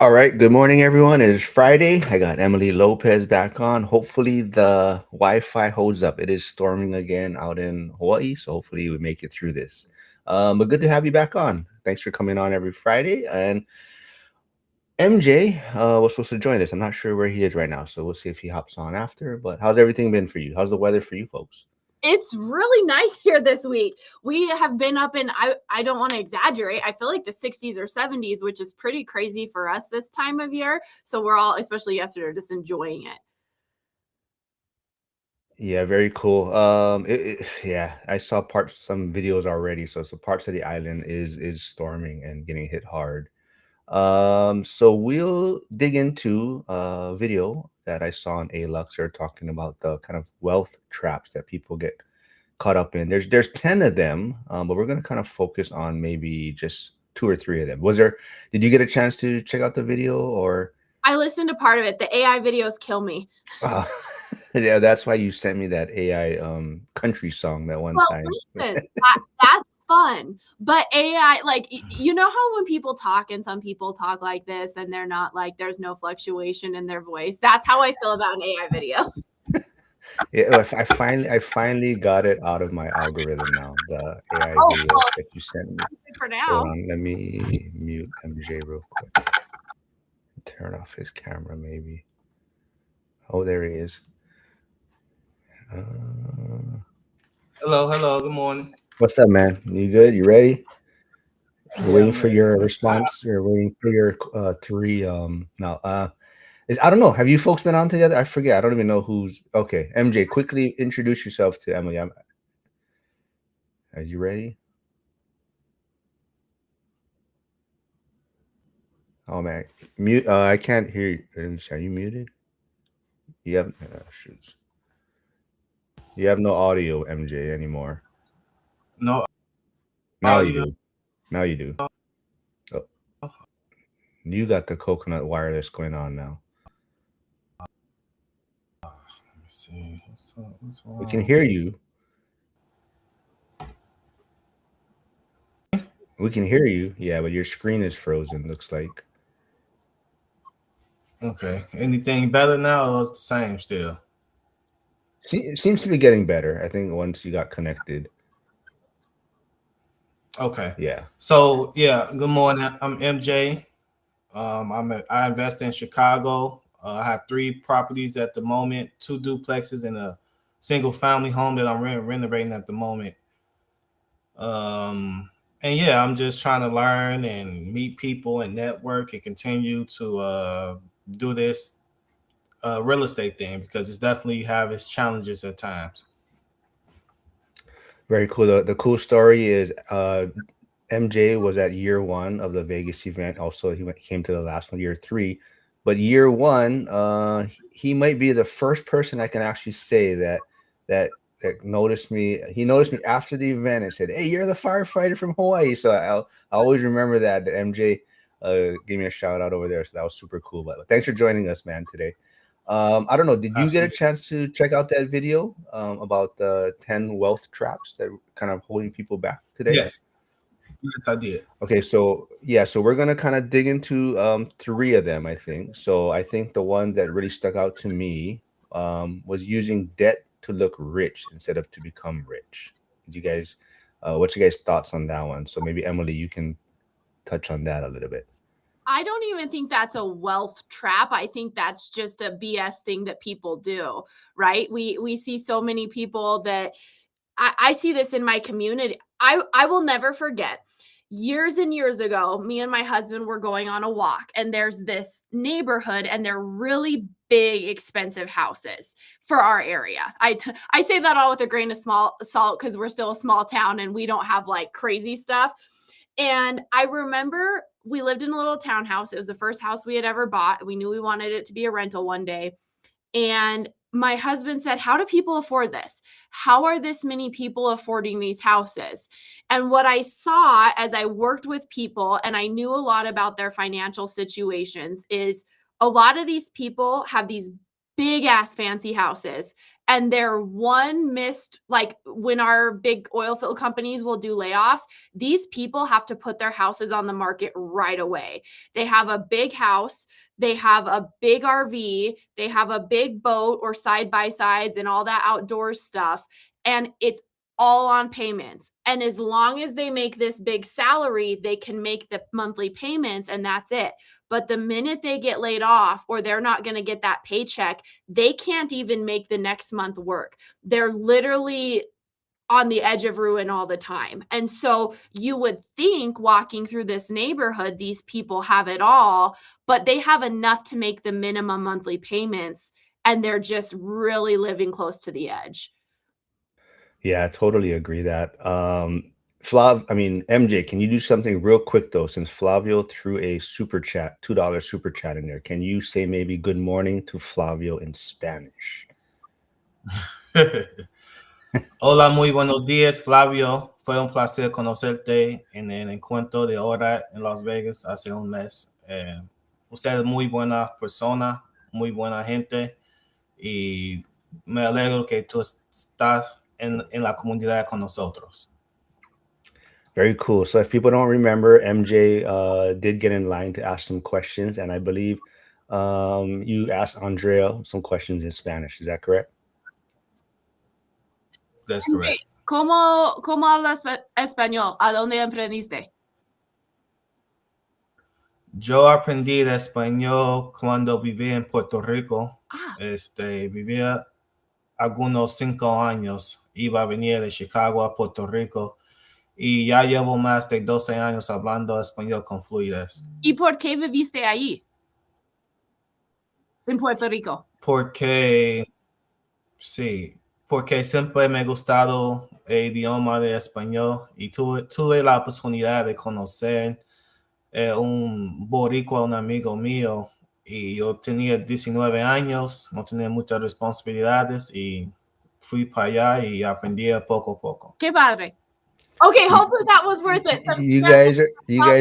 All right, good morning, everyone. It is Friday. I got Emily Lopez back on. Hopefully, the Wi-Fi holds up. It is storming again out in Hawaii, so hopefully, we make it through this. But good to have you back on. Thanks for coming on every Friday. And MJ was supposed to join us. I'm not sure where he is right now, so we'll see if he hops on after. But how's everything been for you? How's the weather for you folks? It's really nice here this week. We have been up in I don't want to exaggerate. I feel like the 60s or 70s, which is pretty crazy for us this time of year. So we're all, especially yesterday, just enjoying it. Yeah, very cool. Yeah, I saw some videos already. So parts of the island is storming and getting hit hard. So we'll dig into a video that I saw on Alux. They're talking about the kind of wealth traps that people get caught up in. There's 10 of them, but we're gonna kind of focus on maybe just two or three of them. Did you get a chance to check out the video or I listened to part of it. The AI videos kill me. uh, yeah, that's why you sent me that AI country song that one Well, time. listen, that's fun. But AI, like, you know how when people talk and some people talk like this and they're not like, there's no fluctuation in their voice. That's how I feel about an AI video. Yeah, I finally got it out of my algorithm now. The AI Oh, video well, that you sent me. for Hold now. on, let me mute MJ real quick. Turn off his camera, maybe. Oh, there he is. Uh, Hello, hello. Good morning. what's up, man? You good? You ready? We're Yeah, waiting I'm for ready. your response. We're waiting for your three. Now, I don't know. Have you folks been on together? I forget. I don't even know who's. Okay, MJ, quickly introduce yourself to Emily. Are you ready? Oh man, mute. I can't hear you. Are you muted? You have shoots. You have no audio, MJ, anymore. No Now you audio. do. Now you do. Oh, you got the coconut wireless going on now. Let me see. What's We can wrong? hear you. We can hear you. Yeah, but your screen is frozen. Looks like. Okay. Anything better now, or it's the same still? It seems to be getting better. I think once you got connected. Okay. Yeah. So yeah. Good morning. I'm MJ. I invest in Chicago. I have 3 properties at the moment, 2 duplexes and a single family home that I'm renovating at the moment. Um, and yeah, I'm just trying to learn and meet people and network and continue to do this real estate thing because it's definitely have its challenges at times. Very cool. The cool story is MJ was at year one of the Vegas event. Also, came to the last one, year three. But year one, he might be the first person I can actually say that noticed me. He noticed me after the event and said, "Hey, you're the firefighter from Hawaii." So I always remember that MJ gave me a shout out over there. So that was super cool. But thanks for joining us, man, today. I don't know. Did you get a Absolutely. chance to check out that video about the 10 wealth traps that kind of holding people back today? Yes. Yes, I did. Okay, so yeah, so we're gonna kind of dig into three of them, I think. So I think the one that really stuck out to me was using debt to look rich instead of to become rich. Do you guys, what's your guys' thoughts on that one? So maybe Emily, you can touch on that a little bit. I don't even think that's a wealth trap. I think that's just a BS thing that people do, right? We see so many people that I see this in my community. I will never forget years and years ago, me and my husband were going on a walk, and there's this neighborhood, and they're really big, expensive houses for our area. I say that all with a grain of small salt because we're still a small town and we don't have like crazy stuff. And I remember we lived in a little townhouse. It was the first house we had ever bought. We knew we wanted it to be a rental one day. And my husband said, "How do people afford this? How are this many people affording these houses?" And what I saw as I worked with people and I knew a lot about their financial situations is a lot of these people have these big ass fancy houses and their one missed, like when our big oil field companies will do layoffs, these people have to put their houses on the market right away. They have a big house, they have a big RV, they have a big boat or side by sides and all that outdoors stuff, and it's all on payments. And as long as they make this big salary, they can make the monthly payments and that's it. But the minute they get laid off or they're not going to get that paycheck, they can't even make the next month work. They're literally on the edge of ruin all the time. And so you would think walking through this neighborhood, these people have it all, but they have enough to make the minimum monthly payments and they're just really living close to the edge. Yeah, I totally agree that. MJ, can you do something real quick though? Since Flavio threw a super chat, $2 super chat in there, can you say maybe good morning to Flavio in Spanish? Hola, muy buenos días, Flavio. Fue un placer conocerte en el encuentro de ahora en Las Vegas hace un mes. Usted es muy buena persona, muy buena gente y me alegro que tú estás en la comunidad con nosotros. Very cool. So if people don't remember, MJ did get in line to ask some questions, and I believe you asked Andrea some questions in Spanish. Is that correct? That's correct. ¿Cómo hablas español? ¿A dónde aprendiste? Yo aprendí el español cuando viví en Puerto Rico. Ah. Vivía algunos 5 años. Iba a venir de Chicago a Puerto Rico y ya llevo más de 12 años hablando español con fluidez. ¿Y por qué viviste ahí? En Puerto Rico. Porque siempre me ha gustado el idioma de español y tuve la oportunidad de conocer un boricua, un amigo mío, y yo tenía 19 años, no tenía muchas responsabilidades y fui para allá y aprendí poco a poco. Qué padre. Okay, hopefully that was worth it. You guys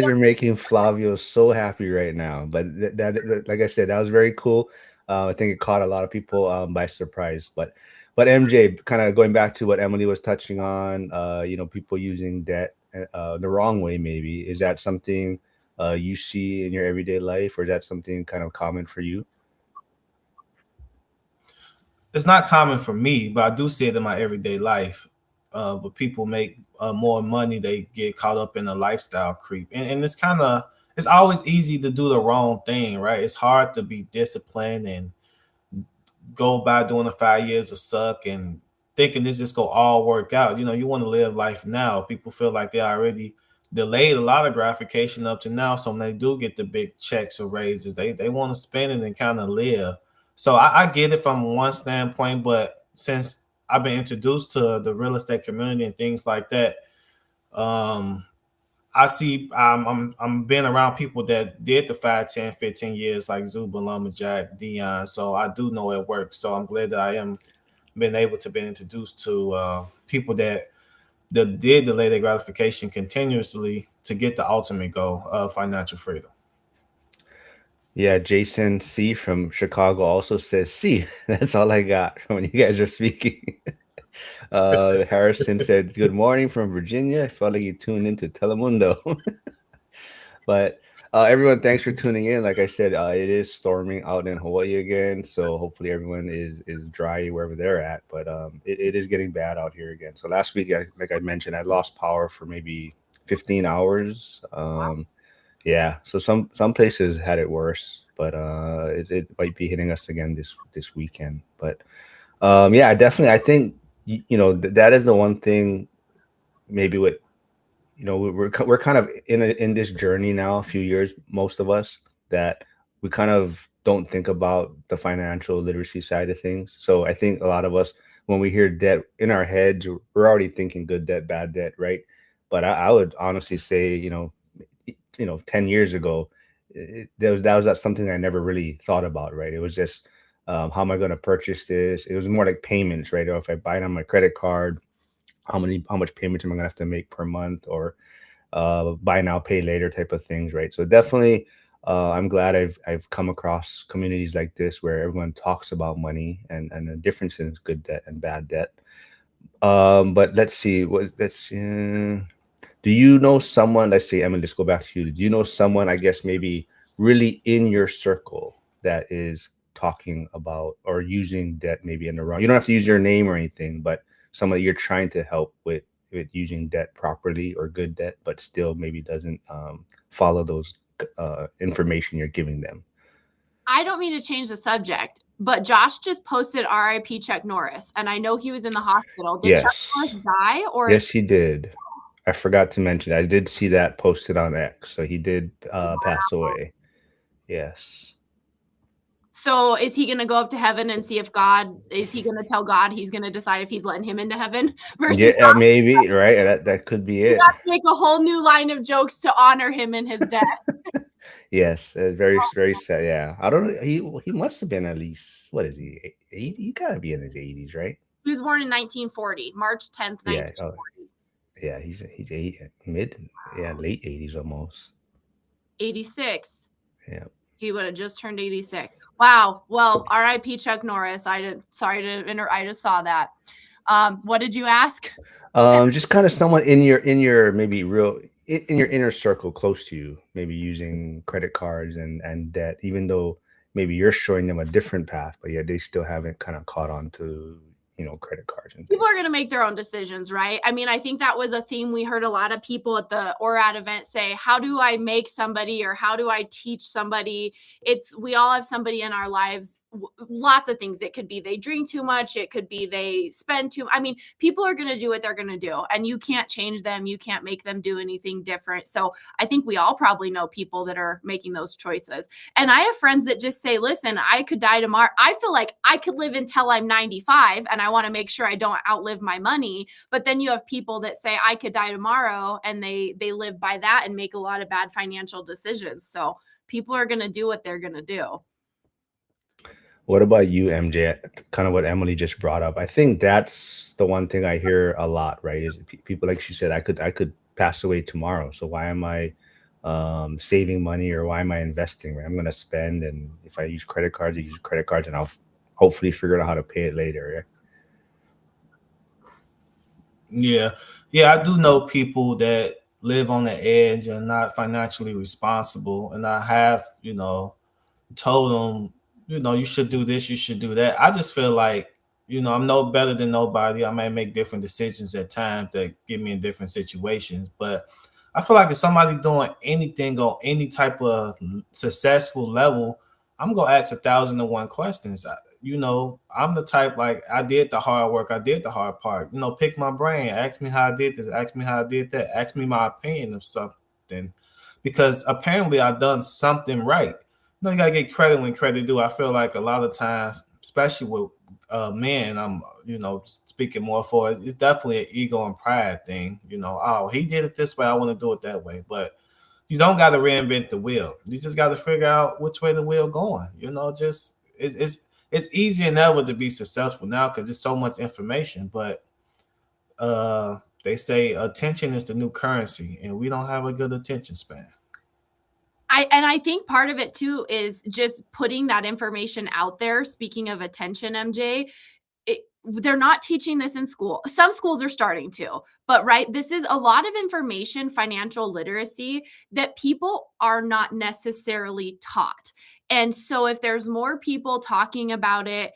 are making Flavio so happy right now. But that like I said, that was very cool. I think it caught a lot of people by surprise. But MJ, kind of going back to what Emily was touching on, people using debt the wrong way. Maybe is that something you see in your everyday life, or is that something kind of common for you? It's not common for me, but I do see it in my everyday life. But people make more money, they get caught up in a lifestyle creep, and it's always easy to do the wrong thing, right? It's hard to be disciplined and go by doing the 5 years of suck and thinking this just go all work out. You want to live life now. People feel like they already delayed a lot of gratification up to now, so when they do get the big checks or raises, they want to spend it and kind of live. So I get it from one standpoint, but since I've been introduced to the real estate community and things like that, I see I'm being around people that did the 5, 10, 15 years like Zuba, Lumberjack, Dion. So I do know it works. So I'm glad that I am been able to be introduced to people that did delay their gratification continuously to get the ultimate goal of financial freedom. Yeah, Jason C from Chicago also says, "See, that's all I got when you guys are speaking." Harrison said, "Good morning from Virginia. I felt like you tuned into Telemundo." But everyone, thanks for tuning in. Like I said, it is storming out in Hawaii again, so hopefully everyone is dry wherever they're at. But it is getting bad out here again. So last week, like I mentioned, I lost power for maybe 15 hours. Yeah, so some places had it worse, but it might be hitting us again this weekend. But yeah, definitely, I think that is the one thing. Maybe what we're kind of in this journey now, a few years, most of us, that we kind of don't think about the financial literacy side of things. So I think a lot of us, when we hear debt in our heads, we're already thinking good debt, bad debt, right? But I would honestly say, 10 years ago, that was something I never really thought about, right? It was just how am I going to purchase this? It was more like payments, right? Or if I buy it on my credit card, how much payments am I going to have to make per month, or buy now pay later type of things, right? So definitely I'm glad I've come across communities like this where everyone talks about money and the difference in good debt and bad debt. But let's see. Do you know someone? Let's see, Emily. Let's go back to you. Do you know someone? I guess maybe really in your circle that is talking about or using debt maybe in the wrong. You don't have to use your name or anything, but somebody you're trying to help with using debt properly or good debt, but still maybe doesn't follow those information you're giving them. I don't mean to change the subject, but Josh just posted RIP Chuck Norris, and I know he was in the hospital. Did Chuck Yes. Norris die, or is Yes, he did. I forgot to mention. I did see that posted on X. So he did pass away. Yes. so is he going to go up to heaven and see if God is he going to tell God he's going to decide if he's letting him into heaven versus Yeah, maybe, right? That could be we it. got to make a whole new line of jokes to honor him in his death. Yes, very sad. Yeah, I don't know. He must have been at least what is he? 80? He gotta be in his 80s, right? He was born in 1940, March 10th, Yeah. Oh, 1940. yeah. He's mid, yeah, late 80s almost. 86. Yeah. He would have just turned 86. Wow. Well, RIP Chuck Norris. I just saw that. What did you ask? Just kind of someone in your maybe real in your inner circle close to you, maybe using credit cards and debt, even though maybe you're showing them a different path, but yeah, they still haven't kind of caught on to credit cards and People things. are going to make their own decisions, right? I mean, I think that was a theme we heard a lot of people at the ORAD event say, how do I make somebody or how do I teach somebody? We all have somebody in our lives, lots of things. It could be they drink too much. It could be they spend too, I mean, people are going to do what they're going to do and you can't change them. You can't make them do anything different. So I think we all probably know people that are making those choices. And I have friends that just say, listen, I could die tomorrow. I feel like I could live until I'm 95 and I want to make sure I don't outlive my money. But then you have people that say I could die tomorrow and they live by that and make a lot of bad financial decisions. So people are going to do what they're going to do. What about you, MJ? Kind of what Emily just brought up. I think that's the one thing I hear a lot, right? Is people like she said, I could pass away tomorrow. So why am I saving money or why am I investing? Right? I'm going to spend, and if I use credit cards, I use credit cards, and I'll hopefully figure out how to pay it later. Right? Yeah, yeah, I do know people that live on the edge and not financially responsible, and I have, told them, you should do this, you should do that. I just feel like, I'm no better than nobody. I may make different decisions at times that get me in different situations, but I feel like if somebody doing anything on any type of successful level, I'm gonna ask 1,001 questions. I'm the type like I did the hard work, I did the hard part. Pick my brain, ask me how I did this, ask me how I did that, ask me my opinion of something, because apparently I done something right. You gotta get credit when credit due. I feel like a lot of times, especially with men, I'm speaking more for it. It's definitely an ego and pride thing. Oh, he did it this way, I want to do it that way. But you don't got to reinvent the wheel. You just got to figure out which way the wheel going. Just it's easier than ever to be successful now because there's so much information. But they say attention is the new currency, and we don't have a good attention span. I think part of it too is just putting that information out there. Speaking of attention, MJ, they're not teaching this in school. Some schools are starting to, but right, this is a lot of information, financial literacy that people are not necessarily taught. And so if there's more people talking about it,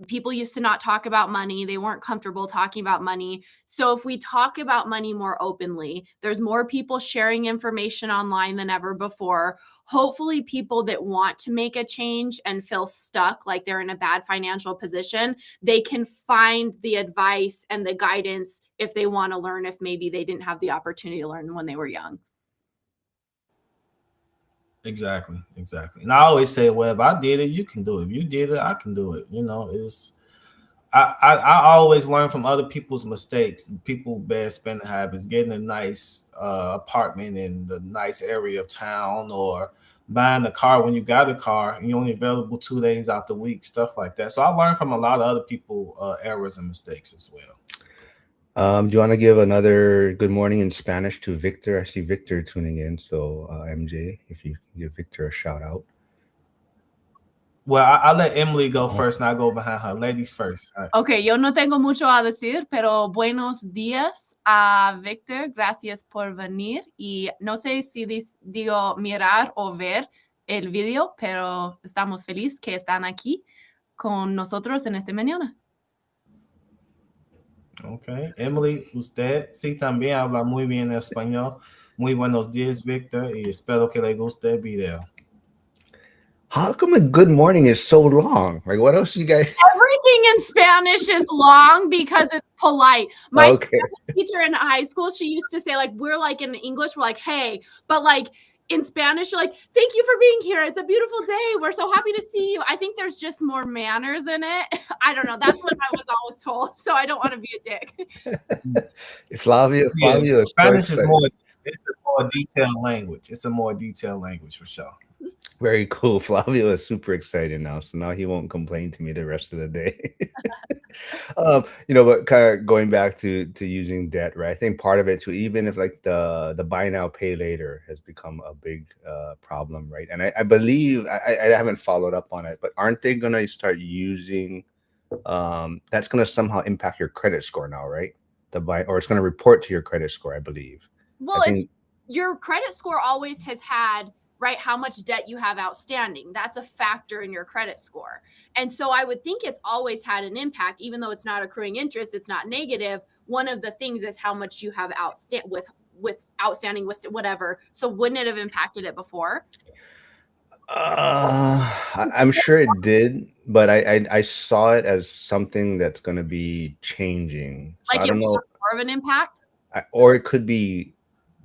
people used to not talk about money. They weren't comfortable talking about money. So if we talk about money more openly, there's more people sharing information online than ever before. Hopefully people that want to make a change and feel stuck, like they're in a bad financial position, they can find the advice and the guidance if they want to learn, if maybe they didn't have the opportunity to learn when they were young. Exactly, exactly. And I always say, well, if I did it, you can do it. If you did it, I can do it. It's I always learn from other people's mistakes, people bad spending habits, getting a nice apartment in the nice area of town, or buying a car when you got a car and you're only available 2 days out the week, stuff like that. So I learned from a lot of other people errors and mistakes as well. Do you want to give another good morning in Spanish to Victor? I see Victor tuning in. So, MJ, if you can give Victor a shout out. Well, I'll let Emily go first, and I'll go behind her. Ladies first. All right. Ok, yo no tengo mucho a decir, pero buenos días a Victor. Gracias por venir. Y no sé si digo mirar o ver el video, pero estamos felices que están aquí con nosotros en esta mañana. Ok. Emily, usted sí también habla muy bien español. Muy buenos días, Victor, y espero que le guste el video. How come a good morning is so long? Like, what else you guys? Everything in Spanish is long because it's polite. My Okay. Spanish teacher in high school, she used to say, like, we're like in English, we're like, hey, but like in Spanish, you're like, thank you for being here. It's a beautiful day. We're so happy to see you. I think there's just more manners in it. I don't know. That's what I was always told. So I don't want to be a dick. Flavio Yes, is so Spanish is excited. it's a more detailed language. It's a more detailed language for sure. Very cool. Flavio is super excited now, so now he won't complain to me the rest of the day. But kind of going back to using debt, right? I think part of it too, even if like the buy now pay later has become a big problem, right? And I believe I haven't followed up on it, but aren't they gonna start using that's gonna somehow impact your credit score now, right? The buy or it's gonna report to your credit score, I believe. Well, I it's think your credit score always has had, right, how much debt you have outstanding. That's a factor in your credit score. And so I would think it's always had an impact, even though it's not accruing interest, it's not negative. One of the things is how much you have with outstanding with whatever. So wouldn't it have impacted it before? I'm sure it did, but I saw it as something that's going to be changing. So Like I it don't will know, have more of an impact? or it could be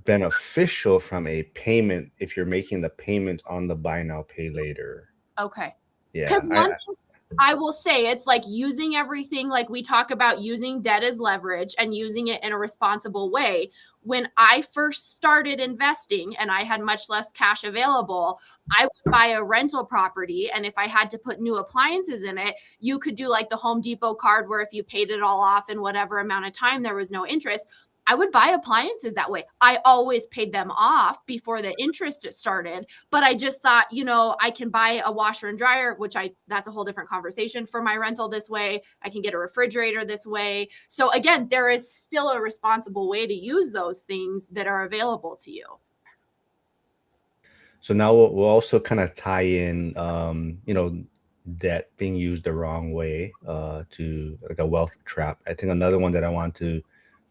beneficial from a payment if you're making the payments on the buy now pay later. Okay. Because Yeah, one thing I will say, it's like using everything, like we talk about using debt as leverage and using it in a responsible way. When I first started investing and I had much less cash available, I would buy a rental property. And if I had to put new appliances in it, you could do like the Home Depot card where if you paid it all off in whatever amount of time, there was no interest. I would buy appliances that way. I always paid them off before the interest started, but I just thought, I can buy a washer and dryer, that's a whole different conversation for my rental this way. I can get a refrigerator this way. So again, there is still a responsible way to use those things that are available to you. So now we'll also kind of tie in, debt being used the wrong way to like a wealth trap. I think another one that I want to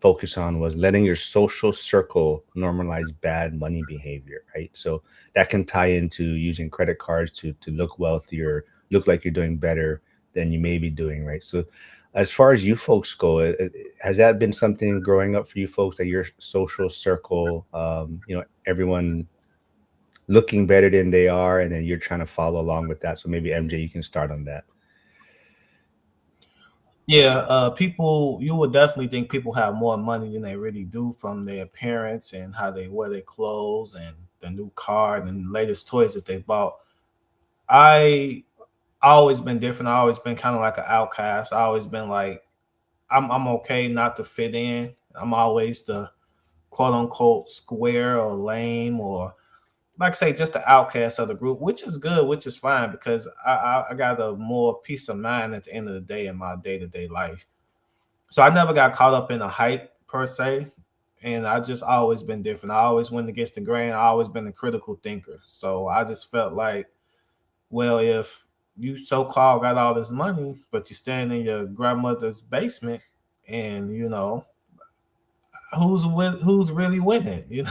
focus on was letting your social circle normalize bad money behavior, right? So that can tie into using credit cards to look wealthier, look like you're doing better than you may be doing, right? So as far as you folks go, has that been something growing up for you folks that your social circle, everyone looking better than they are, and then you're trying to follow along with that. So maybe MJ, you can start on that. Yeah, people, you would definitely think people have more money than they really do from their appearance and how they wear their clothes and the new car and the latest toys that they bought. I always been different. I always been kind of like an outcast. I always been like, I'm okay not to fit in. I'm always the quote unquote square or lame or like I say, just the outcast of the group, which is good, which is fine because I got a more peace of mind at the end of the day in my day to day life. So I never got caught up in a hype per se. And I just always been different. I always went against the grain. I always been a critical thinker. So I just felt like, well, if you so called got all this money, but you stand in your grandmother's basement and who's really winning,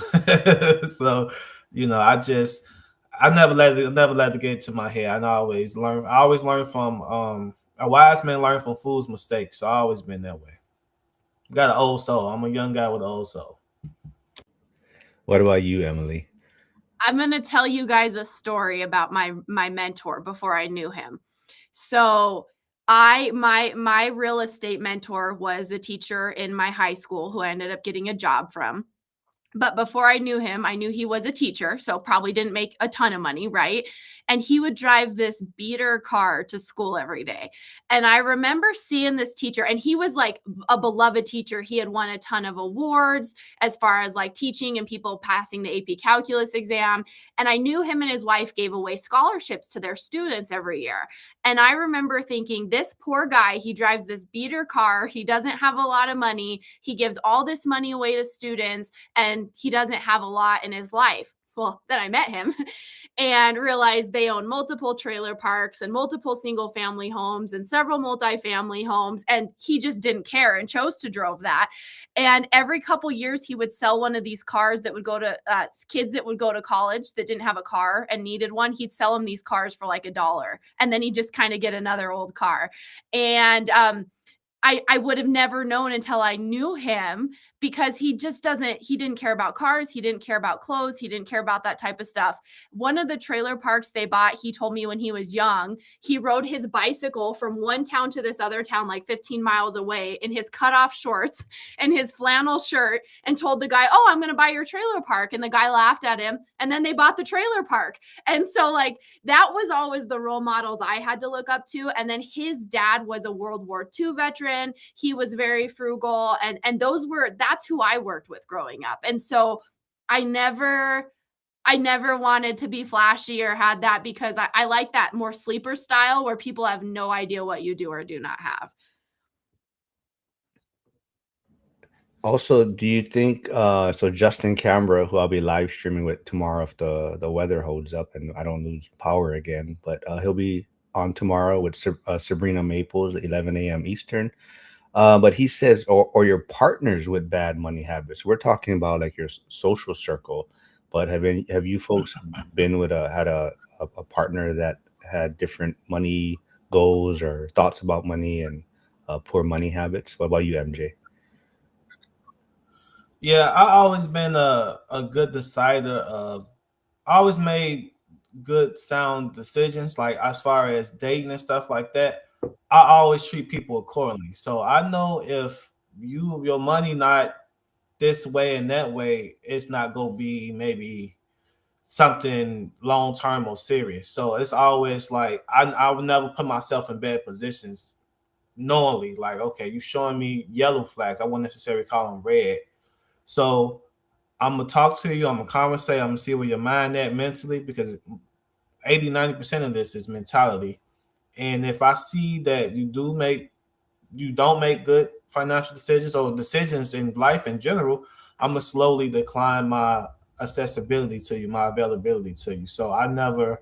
So, I never let it get to my head. I always learn from a wise man learn from fools' mistakes. So I always been that way. Got an old soul. I'm a young guy with an old soul. What about you, Emily? I'm going to tell you guys a story about my mentor before I knew him. So my real estate mentor was a teacher in my high school who I ended up getting a job from. But before I knew him, I knew he was a teacher, so probably didn't make a ton of money, right? And he would drive this beater car to school every day. And I remember seeing this teacher, and he was like a beloved teacher. He had won a ton of awards as far as like teaching and people passing the AP calculus exam. And I knew him and his wife gave away scholarships to their students every year. And I remember thinking, this poor guy, he drives this beater car. He doesn't have a lot of money. He gives all this money away to students, and he doesn't have a lot in his life. Well, then I met him and realized they own multiple trailer parks and multiple single family homes and several multifamily homes. And he just didn't care and chose to drove that. And every couple years, he would sell one of these cars that would go to kids that would go to college that didn't have a car and needed one. He'd sell them these cars for like $1. And then he'd just kind of get another old car. And I would have never known until I knew him, because he didn't care about cars. He didn't care about clothes. He didn't care about that type of stuff. One of the trailer parks they bought, he told me when he was young, he rode his bicycle from one town to this other town, like 15 miles away, in his cutoff shorts and his flannel shirt, and told the guy, "Oh, I'm going to buy your trailer park." And the guy laughed at him. And then they bought the trailer park. And so like that was always the role models I had to look up to. And then his dad was a World War II veteran. He was very frugal. And that's who I worked with growing up. And so I never wanted to be flashy or had that, because I like that more sleeper style where people have no idea what you do or do not have. Also, do you think so Justin Cambra, who I'll be live streaming with tomorrow if the weather holds up and I don't lose power again, but he'll be on tomorrow with Sabrina Maples, 11 a.m. Eastern. But he says, or your partners with bad money habits. We're talking about like your social circle. But have you folks been with a partner that had different money goals or thoughts about money and poor money habits? What about you, MJ? Yeah, I always been a good decider of. I always made good sound decisions, like as far as dating and stuff like that. I always treat people accordingly. So I know if your money not this way and that way, it's not gonna be maybe something long term or serious. So it's always like I would never put myself in bad positions knowingly. Like, okay, you showing me yellow flags. I wouldn't necessarily call them red. So I'm gonna talk to you. I'm gonna conversate. I'm gonna see where your mind at mentally, because 80-90% of this is mentality. And if I see that you don't make good financial decisions or decisions in life in general, I'm gonna slowly decline my accessibility to you, my availability to you. So I never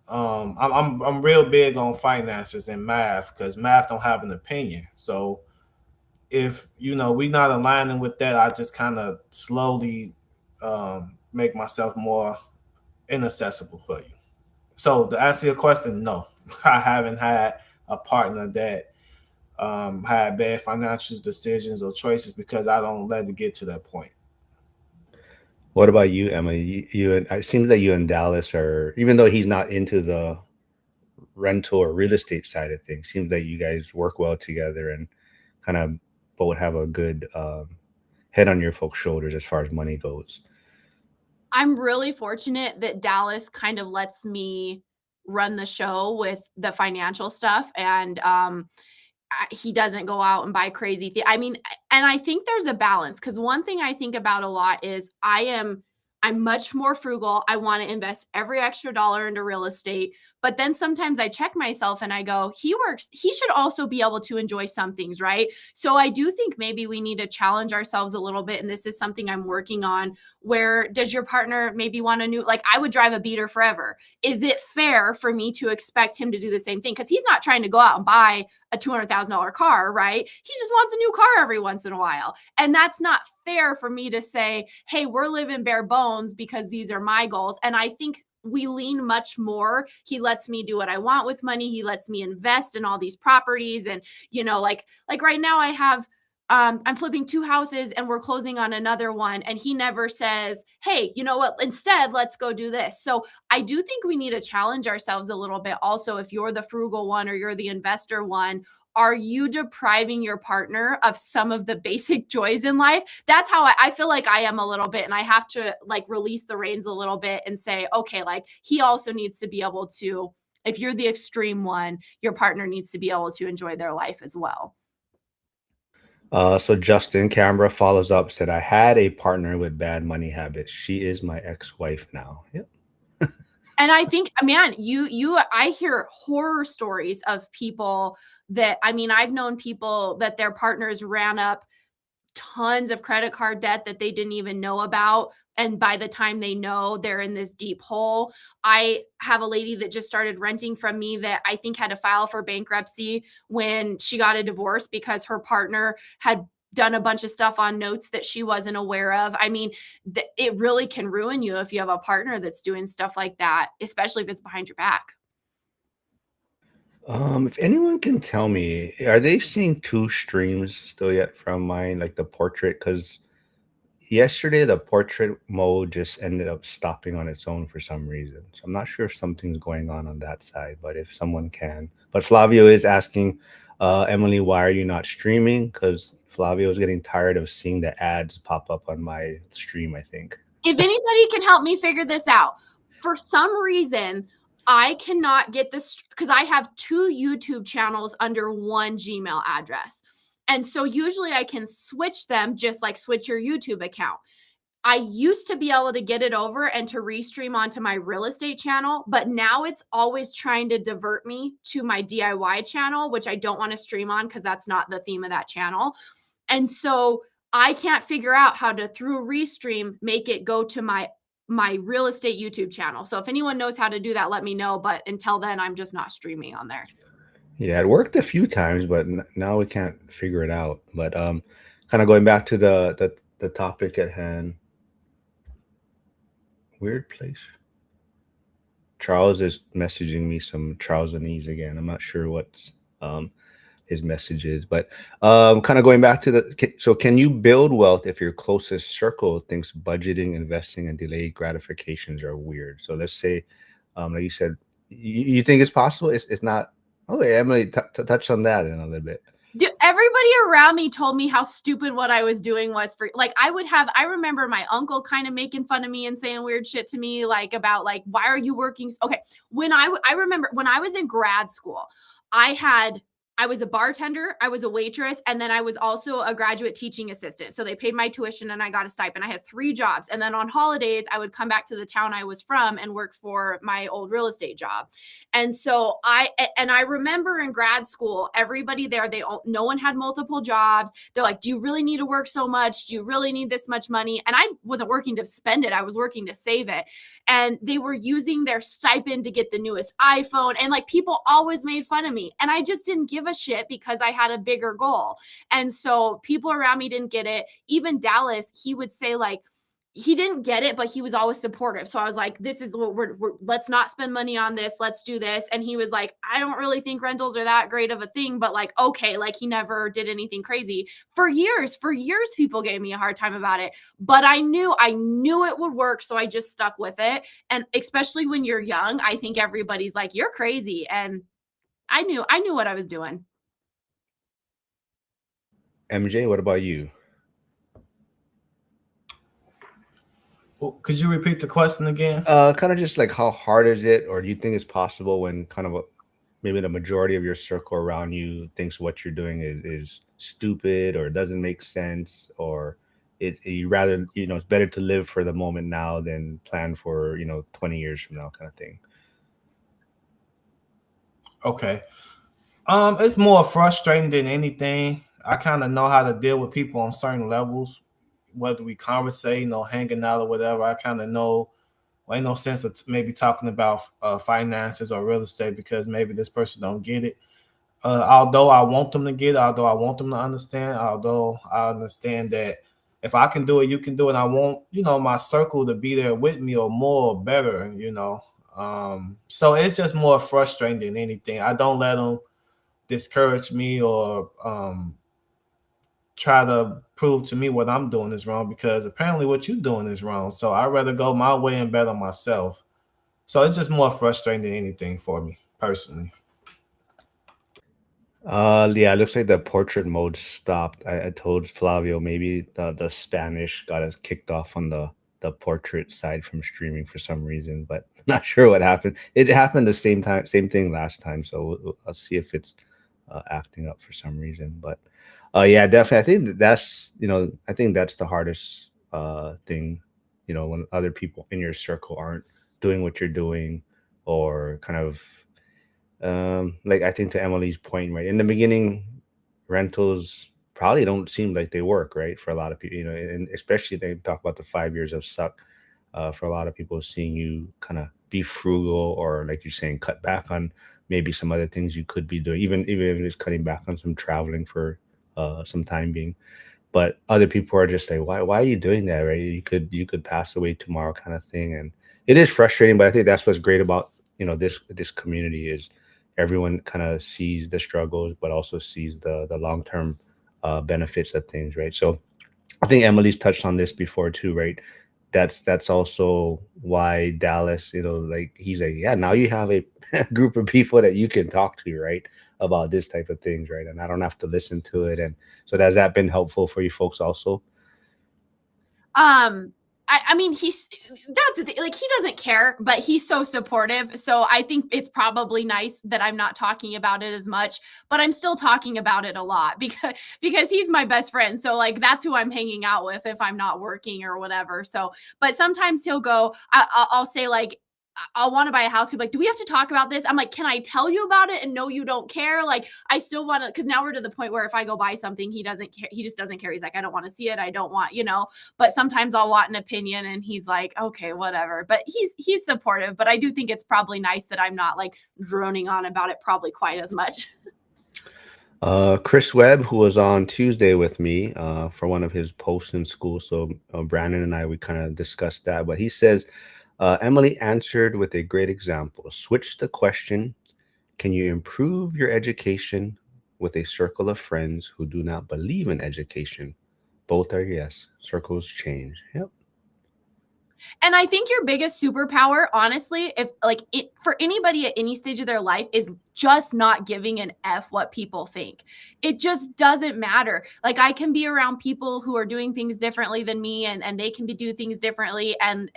I'm real big on finances and math, because math don't have an opinion. So if we not aligning with that, I just kind of slowly make myself more inaccessible for you. So to answer your question, no, I haven't had a partner that had bad financial decisions or choices, because I don't let it get to that point. What about you, Emily? It seems that you and Dallas are, even though he's not into the rental or real estate side of things, seems that you guys work well together and kind of both have a good head on your folks' shoulders as far as money goes. I'm really fortunate that Dallas kind of lets me run the show with the financial stuff. And he doesn't go out and buy crazy things. I mean, and I think there's a balance, because one thing I think about a lot is I'm much more frugal. I want to invest every extra dollar into real estate. But then sometimes I check myself and I go, he should also be able to enjoy some things, right? So I do think maybe we need to challenge ourselves a little bit. And this is something I'm working on. Where does your partner maybe want a new, like I would drive a beater forever. Is it fair for me to expect him to do the same thing? Because he's not trying to go out and buy a $200,000 car, right? He just wants a new car every once in a while. And that's not fair for me to say, hey, we're living bare bones because these are my goals. And I think we lean much more. He lets me do what I want with money. He lets me invest in all these properties. And, like right now I have I'm flipping 2 houses and we're closing on another one. And he never says, hey, you know what? Instead, let's go do this. So I do think we need to challenge ourselves a little bit. Also, if you're the frugal one or you're the investor one, are you depriving your partner of some of the basic joys in life? That's how I feel like I am a little bit. And I have to like release the reins a little bit and say, okay, like he also needs to be able to, if you're the extreme one, your partner needs to be able to enjoy their life as well. So Justin Camera follows up, said, I had a partner with bad money habits. She is my ex-wife now. Yep. And I think, man, I hear horror stories of people that, I mean, I've known people that their partners ran up tons of credit card debt that they didn't even know about. And by the time they know, they're in this deep hole. I have a lady that just started renting from me that I think had to file for bankruptcy when she got a divorce because her partner had done a bunch of stuff on notes that she wasn't aware of. I mean, it really can ruin you if you have a partner that's doing stuff like that, especially if it's behind your back. If anyone can tell me, are they seeing two streams still yet from mine, like the portrait? Because yesterday the portrait mode just ended up stopping on its own for some reason. So I'm not sure if something's going on that side, but if someone can. But Flavio is asking, Emily, why are you not streaming? Because Flavio is getting tired of seeing the ads pop up on my stream, I think. If anybody can help me figure this out, for some reason, I cannot get this because I have two YouTube channels under one Gmail address. And so usually I can switch them, just like switch your YouTube account. I used to be able to get it over and to restream onto my real estate channel, but now it's always trying to divert me to my DIY channel, which I don't want to stream on because that's not the theme of that channel. And so I can't figure out how to, through restream, make it go to my real estate YouTube channel. So if anyone knows how to do that, let me know. But until then, I'm just not streaming on there. Yeah, it worked a few times, but now we can't figure it out. But kind of going back to the topic at hand. Weird place. Charles is messaging me some Charlesanese again. I'm not sure what's his message is, but kind of going back to so can you build wealth if your closest circle thinks budgeting, investing, and delayed gratifications are weird? So let's say, like you said, you think it's possible. It's not. Okay, Emily, touch on that in a little bit. Dude, everybody around me told me how stupid what I was doing was. For like, I remember my uncle kind of making fun of me and saying weird shit to me, like about like, why are you working? Okay. When I remember when I was in grad school, I was a bartender, I was a waitress, and then I was also a graduate teaching assistant. So they paid my tuition and I got a stipend. I had 3 jobs. And then on holidays, I would come back to the town I was from and work for my old real estate job. And so I remember in grad school, everybody there, no one had multiple jobs. They're like, do you really need to work so much? Do you really need this much money? And I wasn't working to spend it. I was working to save it. And they were using their stipend to get the newest iPhone. And like people always made fun of me. And I just didn't give a shit because I had a bigger goal. And so people around me didn't get it. Even Dallas, he would say like, he didn't get it, but he was always supportive. So I was like, this is what we're let's not spend money on this. Let's do this. And he was like, I don't really think rentals are that great of a thing, but like, okay, like he never did anything crazy. For years, people gave me a hard time about it, but I knew it would work. So I just stuck with it. And especially when you're young, I think everybody's like, you're crazy. And I knew what I was doing. MJ, what about you? Could you repeat the question again? Kind of just like how hard is it, or do you think it's possible when kind of maybe the majority of your circle around you thinks what you're doing is stupid or doesn't make sense, or you rather it's better to live for the moment now than plan for 20 years from now, kind of thing. Okay. It's more frustrating than anything. I kind of know how to deal with people on certain levels, whether we conversate, hanging out or whatever. I kind of know. Well, ain't no sense of maybe talking about finances or real estate because maybe this person don't get it. Although I want them to get it, although I want them to understand, although I understand that if I can do it, you can do it. I want my circle to be there with me or more or better. So it's just more frustrating than anything. I don't let them discourage me or try to prove to me what I'm doing is wrong because apparently what you're doing is wrong. So I'd rather go my way and bet on myself. So it's just more frustrating than anything for me personally. Yeah, it looks like the portrait mode stopped. I told Flavio maybe the Spanish got us kicked off on the portrait side from streaming for some reason, but not sure what happened. It happened the same time, same thing last time, so I'll see if it's acting up for some reason. But yeah, definitely, I think that's I think that's the hardest thing, when other people in your circle aren't doing what you're doing, or kind of like I think to Emily's point, right? In the beginning, rentals probably don't seem like they work, right? For a lot of people, and especially they talk about the 5 years of suck. For a lot of people, seeing you kind of be frugal, or like you're saying, cut back on maybe some other things you could be doing, even if it's cutting back on some traveling for some time being. But other people are just like, why are you doing that, right? You could pass away tomorrow, kind of thing. And it is frustrating, but I think that's what's great about this community is everyone kind of sees the struggles, but also sees the long-term benefits of things, right? So I think Emily's touched on this before too, right? That's also why Dallas, like he's like, yeah, now you have a group of people that you can talk to, right, about this type of things, right? And I don't have to listen to it. And so has that been helpful for you folks also? Um, I mean, that's the thing. Like, he doesn't care, but he's so supportive. So I think it's probably nice that I'm not talking about it as much, but I'm still talking about it a lot because he's my best friend. So like that's who I'm hanging out with if I'm not working or whatever. So, but sometimes he'll go. I'll say like, I'll want to buy a house. He'll be like, "Do we have to talk about this?" I'm like, "Can I tell you about it and know you don't care?" Like, I still want to, because now we're to the point where if I go buy something, he doesn't care. He just doesn't care. He's like, "I don't want to see it. I don't want, But sometimes I'll want an opinion, and he's like, "Okay, whatever." But he's supportive. But I do think it's probably nice that I'm not like droning on about it probably quite as much. Chris Webb, who was on Tuesday with me for one of his posts in school. So Brandon and I, we kind of discussed that. But he says, Emily answered with a great example. Switch the question. Can you improve your education with a circle of friends who do not believe in education? Both are yes. Circles change. Yep. And I think your biggest superpower, honestly, if like it for anybody at any stage of their life, is just not giving an F what people think. It just doesn't matter. Like I can be around people who are doing things differently than me, and they can be do things differently, and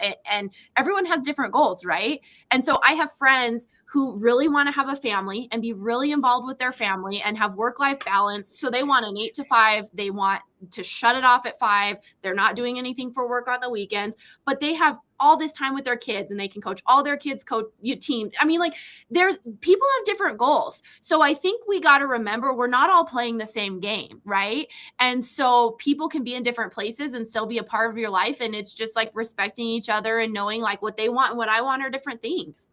everyone has different goals, right? And so I have friends who really want to have a family and be really involved with their family and have work life balance. So they want an 8 to 5. They want to shut it off at 5. They're not doing anything for work on the weekends, but they have all this time with their kids and they can coach all their kids coach teams. I mean, like there's people have different goals. So I think we got to remember we're not all playing the same game, right? And so people can be in different places and still be a part of your life. And it's just like respecting each other and knowing like what they want and what I want are different things.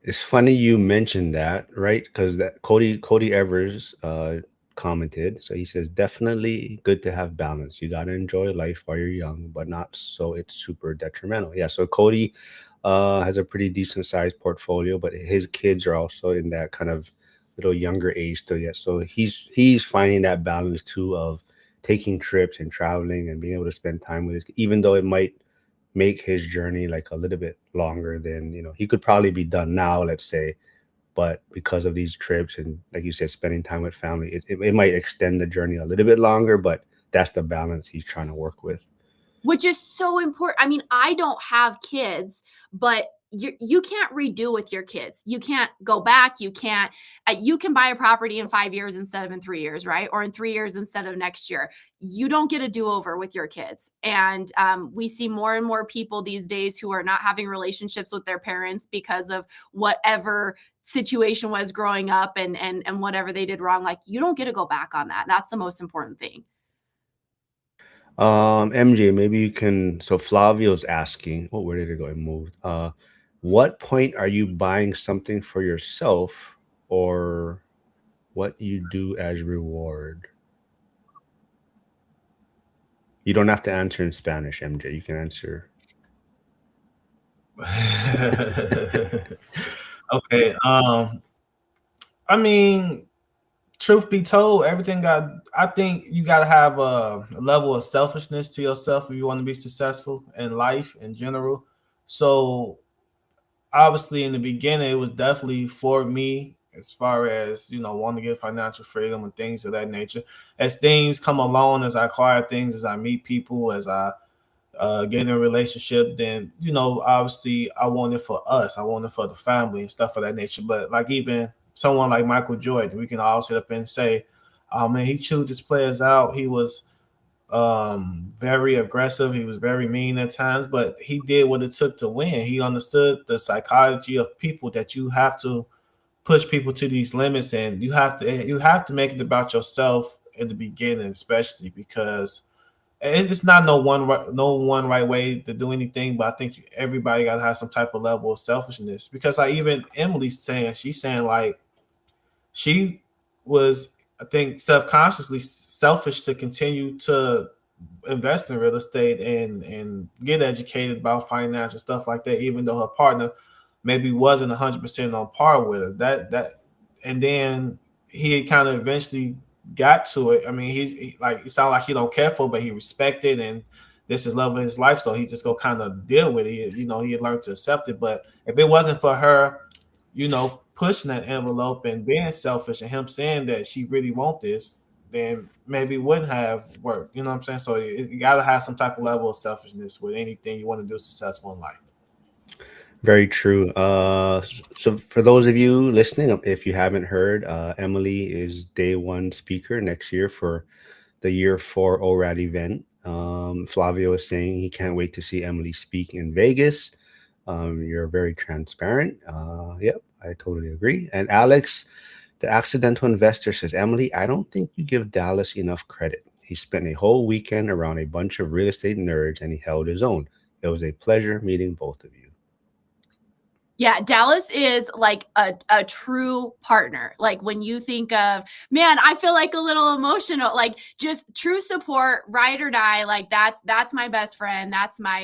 It's funny you mentioned that, right? Because that Cody Evers commented. So he says, definitely good to have balance. You got to enjoy life while you're young, but not so it's super detrimental. Yeah. So Cody has a pretty decent sized portfolio, but his kids are also in that kind of little younger age still yet. So he's finding that balance too of taking trips and traveling and being able to spend time with his, even though it might make his journey like a little bit longer than he could probably be done now, let's say. But because of these trips and like you said, spending time with family, it might extend the journey a little bit longer, but that's the balance he's trying to work with. Which is so important. I mean, I don't have kids, but you can't redo with your kids. You can't go back. You can't. You can buy a property in 5 years instead of in 3 years, right? Or in 3 years instead of next year. You don't get a do over with your kids. And we see more and more people these days who are not having relationships with their parents because of whatever situation was growing up and whatever they did wrong. Like you don't get to go back on that. That's the most important thing. MJ, maybe you can. So Flavio's asking, oh, where did it go? It moved. What point are you buying something for yourself, or what you do as reward? You don't have to answer in Spanish, MJ. You can answer. Okay. I mean, truth be told, everything got. I think you got to have a level of selfishness to yourself if you want to be successful in life in general. So obviously, in the beginning, it was definitely for me as far as wanting to get financial freedom and things of that nature. As things come along, as I acquire things, as I meet people, as I get in a relationship, then obviously I want it for us. I want it for the family and stuff of that nature. But like even someone like Michael Jordan, we can all sit up and say, "Oh man, he chewed his players out. He was very aggressive. He was very mean at times, but he did what it took to win. He understood the psychology of people that you have to push people to these limits, and you have to make it about yourself in the beginning, especially because it's not no one right way to do anything. But I think everybody got to have some type of level of selfishness, because like even Emily's saying, she's saying like she was, I think, subconsciously selfish to continue to invest in real estate and get educated about finance and stuff like that, even though her partner maybe wasn't 100% on par with her. And then he kind of eventually got to it. I mean, like, it sounds like he don't care for it, but he respect it, and this is love of his life, so he just go kind of deal with it. He had learned to accept it. But if it wasn't for her, pushing that envelope and being selfish and him saying that she really want this, then maybe it wouldn't have worked. You know what I'm saying? So you got to have some type of level of selfishness with anything you want to do successful in life. Very true. So for those of you listening, if you haven't heard, Emily is day one speaker next year for the year four ORAD event. Flavio is saying he can't wait to see Emily speak in Vegas. You're very transparent. Yep, I totally agree. And Alex, the accidental investor, says, Emily, I don't think you give Dallas enough credit. He spent a whole weekend around a bunch of real estate nerds and he held his own. It was a pleasure meeting both of you. Yeah, Dallas is like a true partner. Like when you think of, man, I feel like a little emotional, like just true support, ride or die. Like that's my best friend. That's my,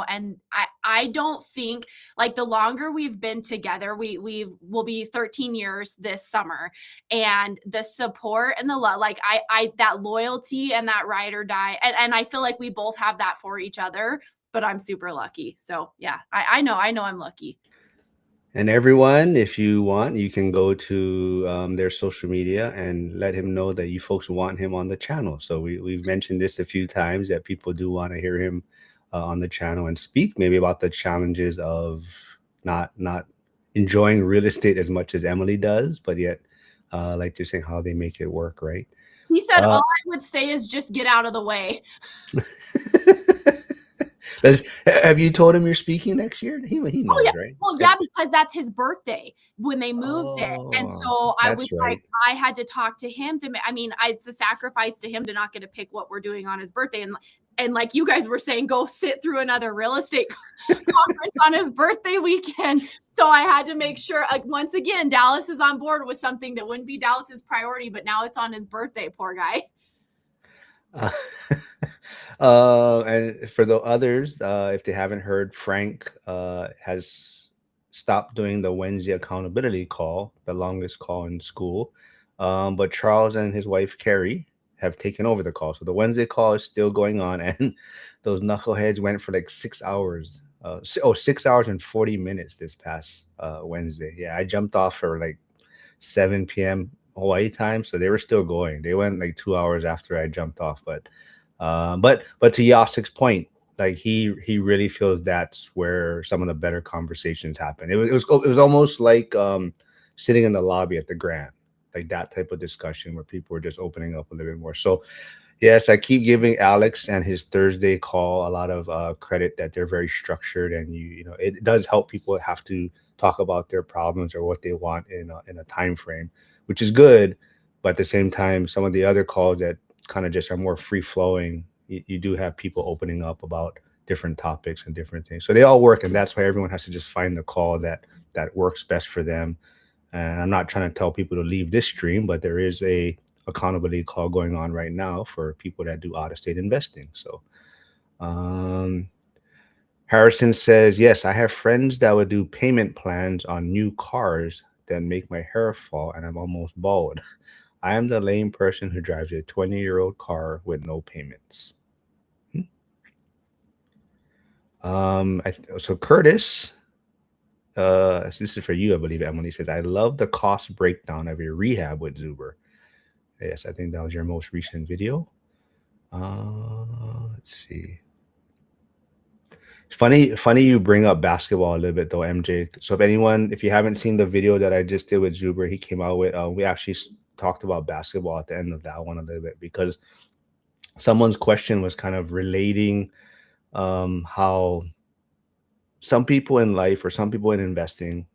and I don't think, like, the longer we've been together, we will be 13 years this summer, and the support and the love, like I that loyalty and that ride or die. And I feel like we both have that for each other, but I'm super lucky. So yeah, I know I'm lucky. And everyone, if you want, you can go to their social media and let him know that you folks want him on the channel. So we've mentioned this a few times that people do want to hear him on the channel and speak maybe about the challenges of not enjoying real estate as much as Emily does, but yet like you're saying, how they make it work, right? He said, all Uh, I would say is just get out of the way. have you told him you're speaking next year? He Oh, yeah. knows, right? Well, yeah, because that's his birthday when they moved it. And Oh, so I was that's like, right. I had to talk to him I mean, it's a sacrifice to him to not get to pick what we're doing on his birthday. And like you guys were saying, go sit through another real estate conference on his birthday weekend. So I had to make sure, like, once again, Dallas is on board with something that wouldn't be Dallas's priority, but now it's on his birthday, poor guy. Uh, and for the others, if they haven't heard, Frank has stopped doing the Wednesday accountability call, the longest call in school. But Charles and his wife Carrie have taken over the call, so the Wednesday call is still going on, and those knuckleheads went for like 6 hours. 6 hours and 40 minutes this past Wednesday. Yeah, I jumped off for like 7 p.m. Hawaii time, so they were still going. They went like 2 hours after I jumped off, but to Yasik's point, like he really feels that's where some of the better conversations happen. It was almost like sitting in the lobby at the Grand, like that type of discussion where people were just opening up a little bit more. So yes, I keep giving Alex and his Thursday call a lot of credit that they're very structured, and you know it does help people have to talk about their problems or what they want in a time frame, which is good. But at the same time, some of the other calls that kind of just are more free flowing, you do have people opening up about different topics and different things. So they all work, and that's why everyone has to just find the call that works best for them. And I'm not trying to tell people to leave this stream, but there is a accountability call going on right now for people that do out of state investing. So um, Harrison says, yes, I have friends that would do payment plans on new cars that make my hair fall and I'm almost bald. I am the lame person who drives a 20-year-old car with no payments. So Curtis, this is for you, I believe. Emily says, "I love the cost breakdown of your rehab with Zuber." Yes, I think that was your most recent video. Let's see. Funny you bring up basketball a little bit though, MJ. So if you haven't seen the video that I just did with Zuber, he came out with. We actually talked about basketball at the end of that one a little bit because someone's question was kind of relating how some people in life or some people in investing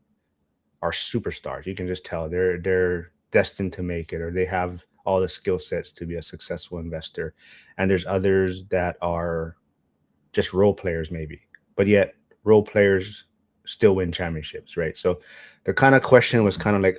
are superstars. You can just tell they're destined to make it, or they have all the skill sets to be a successful investor. And there's others that are just role players, maybe, but yet role players still win championships, right? So the kind of question was kind of like,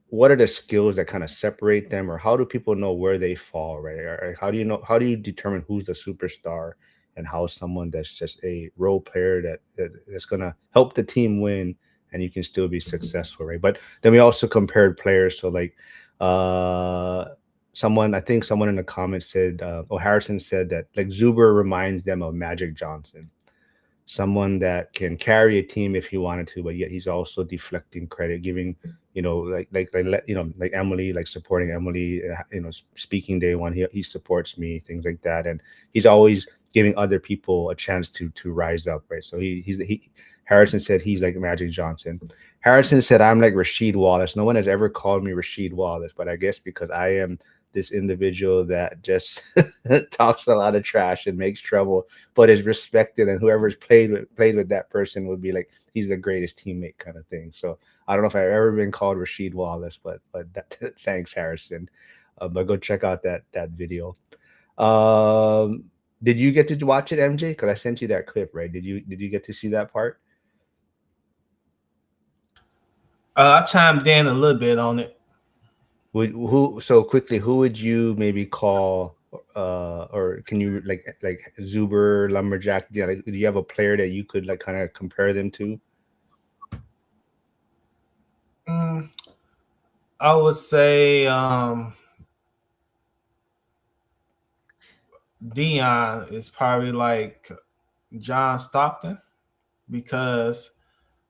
what are the skills that kind of separate them, or how do people know where they fall, right? Or how do you determine who's the superstar and how someone that's just a role player that's going to help the team win and you can still be successful, right? But then we also compared players. So like uh I think someone in the comments said, Harrison said that like Zuber reminds them of Magic Johnson, someone that can carry a team if he wanted to, but yet he's also deflecting credit, giving, like Emily, like supporting Emily, speaking day one, he supports me, things like that, and he's always giving other people a chance to rise up, right? So he Harrison said he's like Magic Johnson. Harrison said I'm like Rasheed Wallace. No one has ever called me Rasheed Wallace, but I guess because I am this individual that just talks a lot of trash and makes trouble, but is respected, and whoever's played with that person would be like he's the greatest teammate kind of thing. So I don't know if I've ever been called Rasheed Wallace, but thanks, Harrison. But go check out that video. Um, did you get to watch it, MJ? Because I sent you that clip, right? Did you get to see that part? I chimed in a little bit on it. Who would you maybe call, or can you like Zuber, Lumberjack? Yeah, like, do you have a player that you could like kind of compare them to? Mm, I would say Dion is probably like John Stockton, because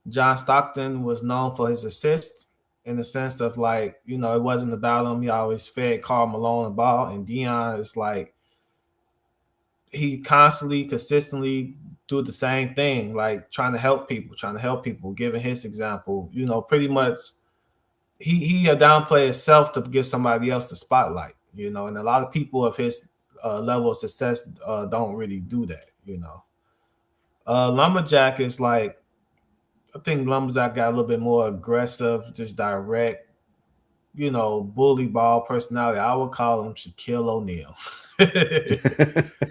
John Stockton was known for his assists, in the sense of like, it wasn't about him. He always fed Karl Malone the ball. And Dion is like, he constantly, consistently do the same thing, like trying to help people, giving his example, pretty much he downplay himself to give somebody else the spotlight, and a lot of people of his level of success don't really do that. Lumberjack is like, I think Lumberjack got a little bit more aggressive, just direct, bully ball personality. I would call him Shaquille O'Neal.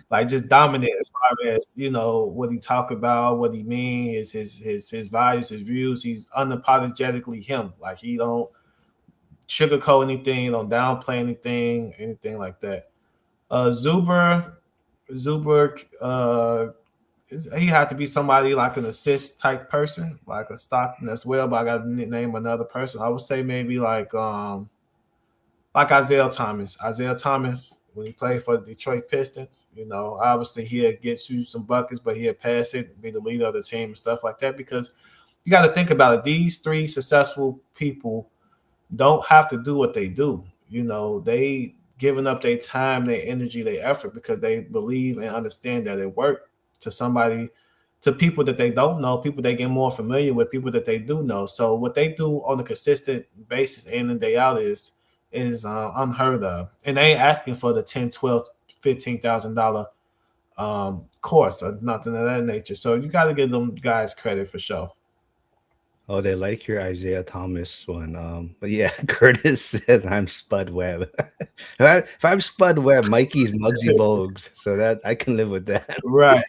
Like just dominant as far as what he talk about, what he mean, his values, his views. He's unapologetically him. Like he don't sugarcoat anything, don't downplay anything like that. Zuber, he had to be somebody like an assist type person, like a Stockton as well. But I got to name another person. I would say maybe like Isaiah Thomas. Isaiah Thomas, when he played for the Detroit Pistons, obviously he'll get you some buckets, but he'll pass it, be the leader of the team and stuff like that. Because you got to think about it. These three successful people don't have to do what they do. They giving up their time, their energy, their effort, because they believe and understand that it worked to people that they don't know, people they get more familiar with, people that they do know. So what they do on a consistent basis, in and day out, is unheard of, and they ain't asking for the 10, 12, $15,000 course or nothing of that nature. So you got to give them guys credit for sure. Oh, they like your Isaiah Thomas one. But yeah, Curtis says I'm Spud Webb. if I'm Spud Webb, Mikey's Muggsy Bogues, so that I can live with that. Right.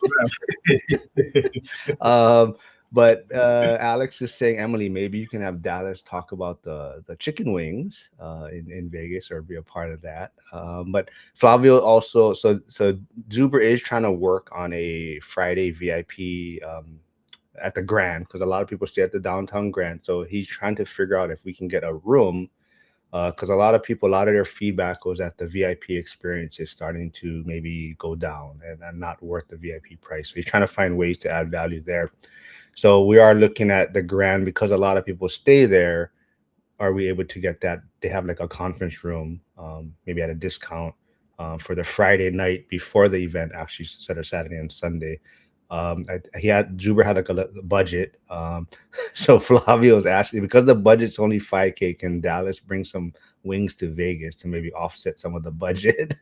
um, but Alex is saying, Emily, maybe you can have Dallas talk about the chicken wings in Vegas, or be a part of that. But Flavio also, so Zuber is trying to work on a Friday VIP at the Grand, because a lot of people stay at the downtown Grand. So he's trying to figure out if we can get a room because a lot of people, a lot of their feedback was that the VIP experience is starting to maybe go down and not worth the VIP price. So he's trying to find ways to add value there. So we are looking at the Grand because a lot of people stay there. Are we able to get that? They have like a conference room, maybe at a discount for the Friday night before the event, actually, instead of Saturday and Sunday. Zuber had like a budget. So Flavio's asking because the budget's only 5K. Can Dallas bring some wings to Vegas to maybe offset some of the budget?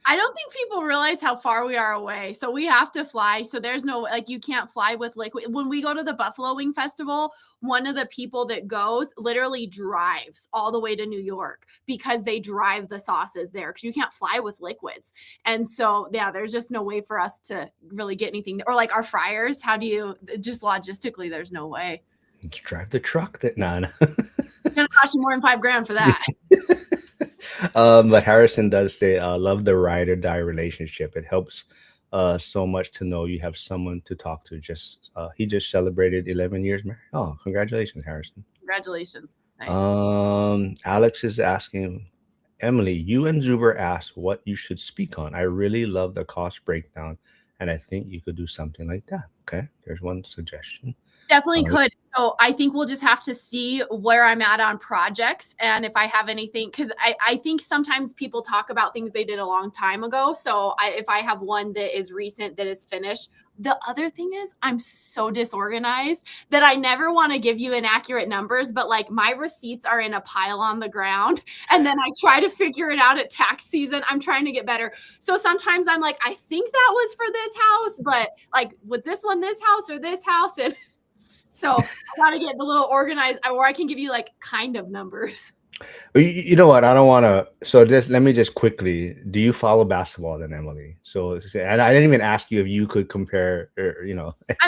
I don't think people realize how far we are away. So we have to fly. So there's no, like, you can't fly with liquid. When we go to the Buffalo Wing Festival, one of the people that goes literally drives all the way to New York because they drive the sauces there because you can't fly with liquids. And so, yeah, there's just no way for us to really get anything. Or like our fryers, how do you, just logistically, there's no way. Let's drive the truck that none. It's gonna cost you more than $5,000 for that. But Harrison does say, love the ride or die relationship. It helps so much to know you have someone to talk to. He just celebrated 11 years married. Oh, congratulations, Harrison. Congratulations. Nice. Alex is asking, Emily, you and Zuber asked what you should speak on. I really love the cost breakdown, and I think you could do something like that. Okay, there's one suggestion. Definitely could. So I think we'll just have to see where I'm at on projects and if I have anything, because I think sometimes people talk about things they did a long time ago. So if I have one that is recent, that is finished. The other thing is I'm so disorganized that I never want to give you inaccurate numbers, but like my receipts are in a pile on the ground. And then I try to figure it out at tax season. I'm trying to get better. So sometimes I'm like, I think that was for this house, but like with this one, this house or this house. And so I got to get a little organized, or I can give you like kind of numbers. You know what? I don't want to. So let me just quickly. Do you follow basketball then, Emily? So, and I didn't even ask you if you could compare. I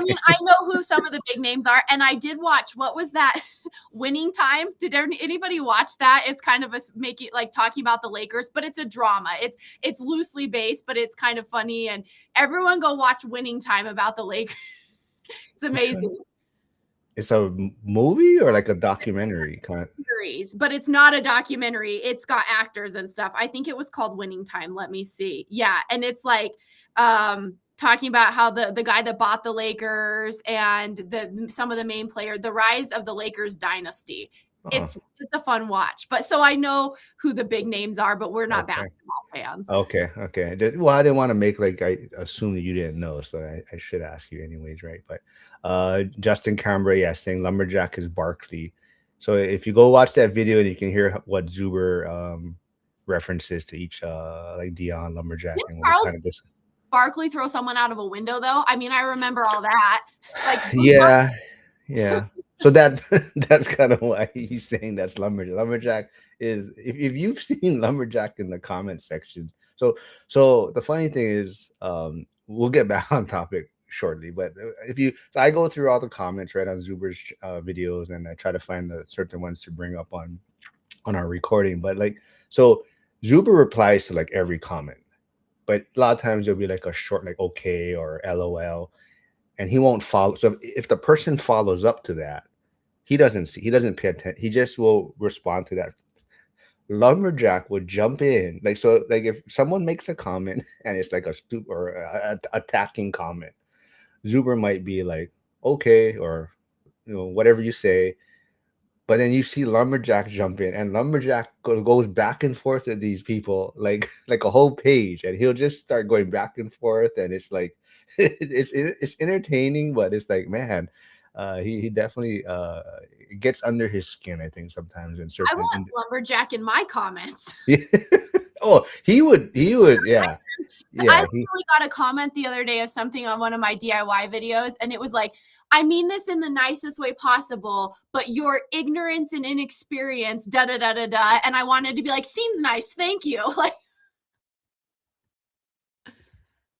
mean, I know who some of the big names are, and I did watch. What was that? Winning Time. Did anybody watch that? It's kind of like talking about the Lakers, but it's a drama. It's loosely based, but it's kind of funny. And everyone go watch Winning Time about the Lakers. It's amazing. It's a movie or like a documentary kind of series, but it's not a documentary. It's got actors and stuff. I think it was called Winning Time. Let me see. Yeah, and it's like talking about how the guy that bought the Lakers and some of the main players, the rise of the Lakers dynasty. It's a fun watch. But so I know who the big names are, but we're not basketball fans. Okay. Well, I didn't want to make like I assume that you didn't know, so I should ask you anyways, right? But Justin Cambray, saying Lumberjack is Barkley. So if you go watch that video and you can hear what Zuber references to each like Dion Lumberjack and what kind of this. Barkley throw someone out of a window though. I mean, I remember all that. Like yeah. So that's kind of why he's saying that's Lumberjack. Lumberjack is if you've seen Lumberjack in the comment sections. So the funny thing is, we'll get back on topic shortly, but I go through all the comments right on Zuber's videos and I try to find the certain ones to bring up on our recording. But like, so Zuber replies to like every comment, but a lot of times there'll be like a short like okay or LOL, and he won't follow. So if the person follows up to that, he doesn't pay attention. He just will respond to that. Lumberjack would jump in, like, so like if someone makes a comment and it's like a stupid or a attacking comment, Zuber might be like, okay, or whatever you say. But then you see Lumberjack jump in, and Lumberjack goes back and forth with these people like a whole page, and he'll just start going back and forth, and it's like it's entertaining, but it's like, man, he definitely gets under his skin, I think, sometimes in certain. I want Lumberjack in my comments. Oh, he would, yeah. I literally got a comment the other day of something on one of my DIY videos, and it was like, I mean this in the nicest way possible, but your ignorance and inexperience, da da da da da. And I wanted to be like, seems nice, thank you. Like,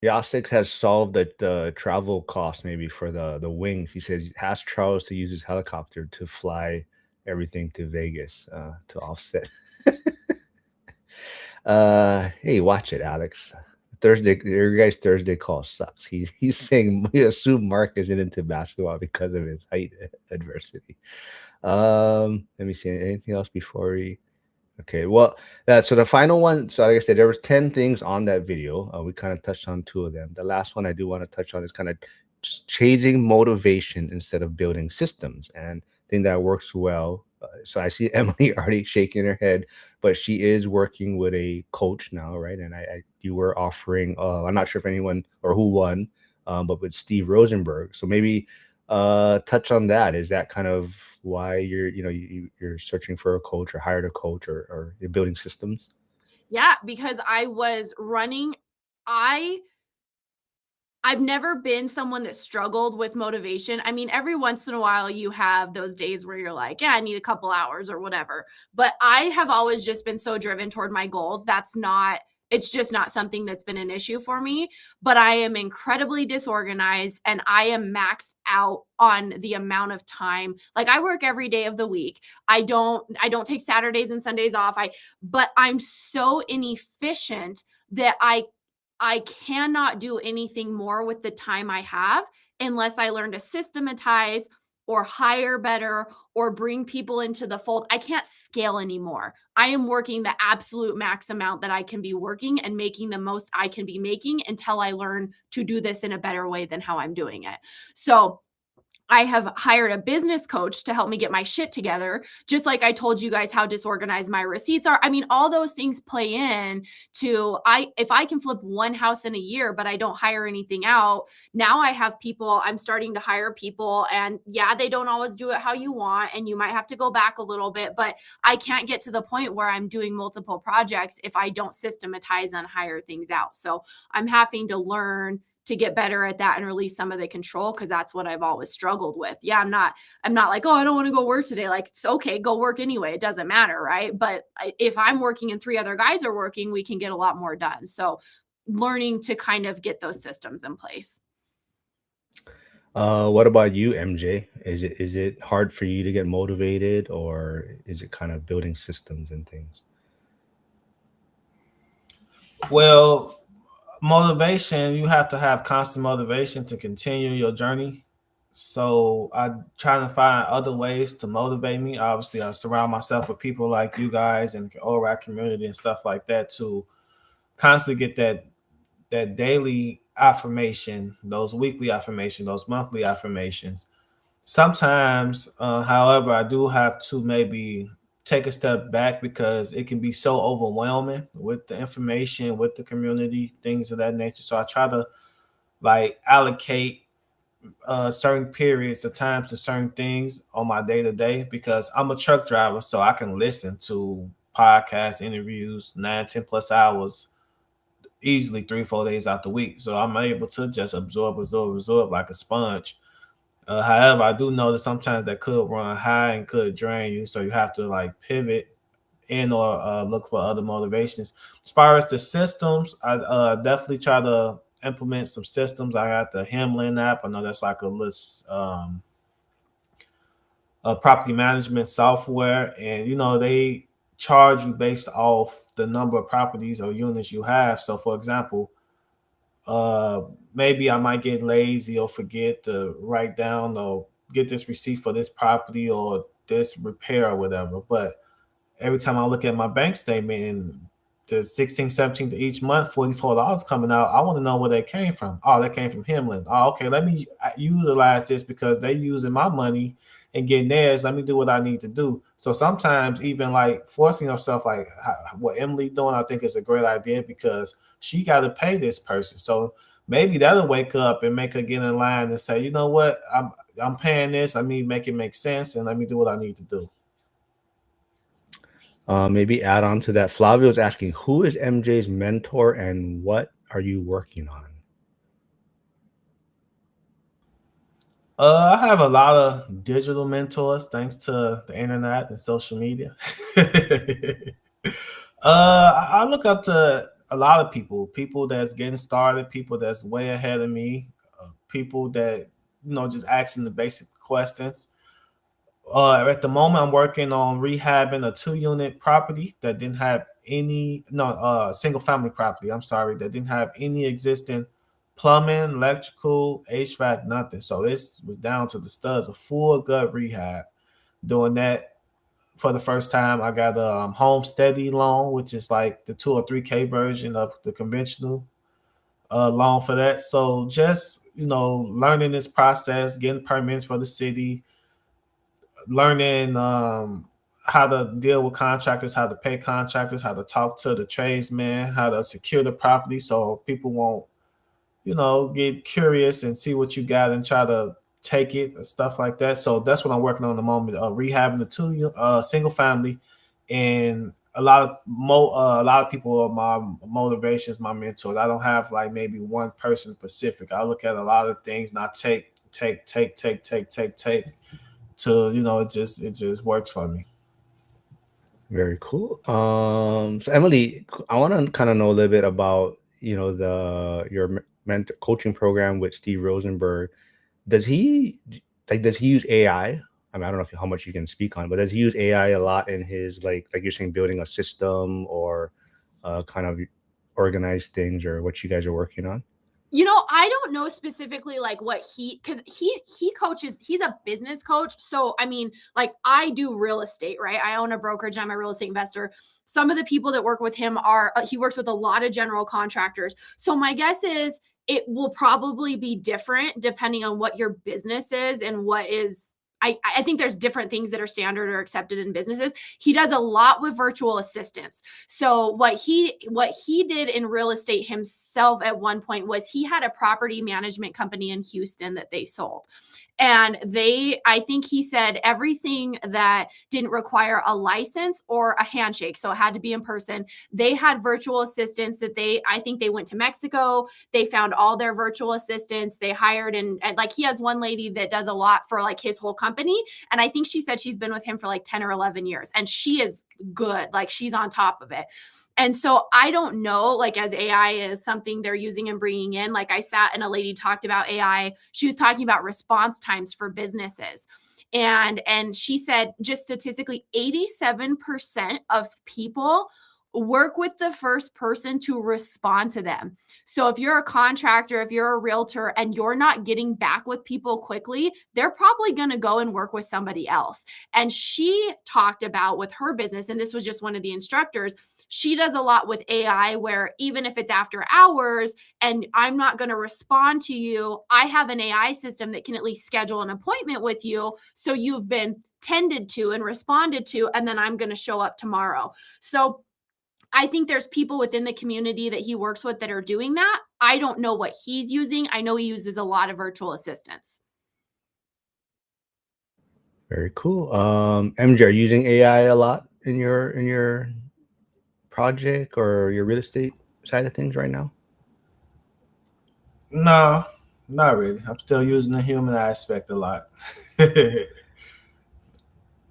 Yasik has solved the travel cost maybe for the wings. He says ask Charles to use his helicopter to fly everything to Vegas to offset. Hey, watch it, Alex. Thursday, your guy's Thursday call sucks. He's saying we assume Mark isn't into basketball because of his height adversity. Let me see anything else before we. Okay, well, so the final one. So like I said, there was 10 things on that video. We kind of touched on two of them. The last one I do want to touch on is kind of chasing motivation instead of building systems, and I think that works well. So I see Emily already shaking her head, but she is working with a coach now, right? And you were offering. I'm not sure if anyone or who won, but with Steve Rosenberg. So maybe touch on that. Is that kind of why you're searching for a coach or hired a coach or you're building systems? Yeah, because I was running. I I've never been someone that struggled with motivation. I mean, every once in a while you have those days where you're like, yeah, I need a couple hours or whatever. But I have always just been so driven toward my goals. It's just not something that's been an issue for me. But I am incredibly disorganized and I am maxed out on the amount of time. Like I work every day of the week. I don't take Saturdays and Sundays off. But I'm so inefficient that I cannot do anything more with the time I have unless I learn to systematize or hire better or bring people into the fold. I can't scale anymore. I am working the absolute max amount that I can be working and making the most I can be making until I learn to do this in a better way than how I'm doing it. So, I have hired a business coach to help me get my shit together. Just like I told you guys how disorganized my receipts are. I mean, all those things play in to if I can flip one house in a year, but I don't hire anything out, now I have people, I'm starting to hire people. And yeah, they don't always do it how you want. And you might have to go back a little bit, but I can't get to the point where I'm doing multiple projects if I don't systematize and hire things out. So I'm having to learn to get better at that and release some of the control because that's what I've always struggled with. Yeah, I'm not like, oh, I don't want to go work today. Like, it's okay, go work anyway. It doesn't matter, right? But if I'm working and three other guys are working, we can get a lot more done. So learning to kind of get those systems in place. What about you, MJ? Is it hard for you to get motivated, or is it kind of building systems and things? Well, motivation, you have to have constant motivation to continue your journey. So I try to find other ways to motivate me. Obviously, I surround myself with people like you guys and the ORAC community and stuff like that to constantly get that daily affirmation, those weekly affirmation, those monthly affirmations. Sometimes, however, I do have to maybe take a step back because it can be so overwhelming with the information, with the community, things of that nature. So I try to like allocate certain periods of time to certain things on my day to day because I'm a truck driver, so I can listen to podcast interviews 9, 10 plus hours easily 3, 4 days out the week. So I'm able to just absorb like a sponge. However, I do know that sometimes that could run high and could drain you, so you have to like pivot in or look for other motivations. As far as the systems, I definitely try to implement some systems. I got the Hemlin app. I know that's like a list property management software, and they charge you based off the number of properties or units you have. So, for example, uh maybe I might get lazy or forget to write down or get this receipt for this property or this repair or whatever. But every time I look at my bank statement and the 16, 17 to each month, $44 coming out, I want to know where they came from. Oh, that came from Himlin. Oh, okay, let me utilize this because they using my money and getting theirs. Let me do what I need to do. So sometimes even like forcing yourself, like what Emily doing, I think is a great idea because she got to pay this person. So maybe that'll wake up and make her get in line and say, you know what, I'm paying this. I mean, make it make sense, and let me do what I need to do. Maybe add on to that. Flavio is asking, who is MJ's mentor and what are you working on? I have a lot of digital mentors thanks to the internet and social media. I look up to a lot of people that's getting started, people that's way ahead of me, people that just asking the basic questions. At the moment, I'm working on rehabbing a 2 unit property that didn't have any no single family property. I'm sorry, that didn't have any existing plumbing, electrical, HVAC, nothing. So this was down to the studs, a full gut rehab. Doing that for the first time, I got a home steady loan, which is like the 2 or 3K version of the conventional loan for that. So just learning this process, getting permits for the city, learning how to deal with contractors, how to pay contractors, how to talk to the tradesmen, how to secure the property so people won't, get curious and see what you got and try to take it and stuff like that. So that's what I'm working on at the moment, rehabbing the two single family, and a lot of people are my motivations, my mentors. I don't have like maybe one person specific. I look at a lot of things and I take to it just works for me. Very cool. So Emily, I want to kind of know a little bit about your mentor coaching program with Steve Rosenberg. Does he does he use AI? I mean, I don't know how much you can speak on, but does he use AI a lot in his like you're saying building a system or kind of organize things or what you guys are working on? I don't know specifically like what because he coaches, he's a business coach. So, I mean, like I do real estate, right? I own a brokerage, I'm a real estate investor. Some of the people that work with him he works with a lot of general contractors. So, my guess is it will probably be different depending on what your business is and what is. I think there's different things that are standard or accepted in businesses. He does a lot with virtual assistants. So what he did in real estate himself at one point was he had a property management company in Houston that they sold. And I think he said everything that didn't require a license or a handshake, so it had to be in person. They had virtual assistants that I think they went to Mexico. They found all their virtual assistants. They hired and like he has one lady that does a lot for like his whole company. And I think she said she's been with him for like 10 or 11 years. And she is good. Like she's on top of it. And so I don't know, like as AI is something they're using and bringing in, like I sat and a lady talked about AI. She was talking about response times for businesses. And she said just statistically 87% of people work with the first person to respond to them. So if you're a contractor, if you're a realtor and you're not getting back with people quickly, they're probably going to go and work with somebody else. And she talked about with her business, and this was just one of the instructors, she does a lot with AI where even if it's after hours and I'm not going to respond to you, I have an AI system that can at least schedule an appointment with you. So you've been tended to and responded to, and then I'm going to show up tomorrow. So I think there's people within the community that he works with that are doing that. I don't know what he's using. I know he uses a lot of virtual assistants. Very cool. MJ, are you using AI a lot in your project or your real estate side of things right now? No, not really. I'm still using the human aspect a lot.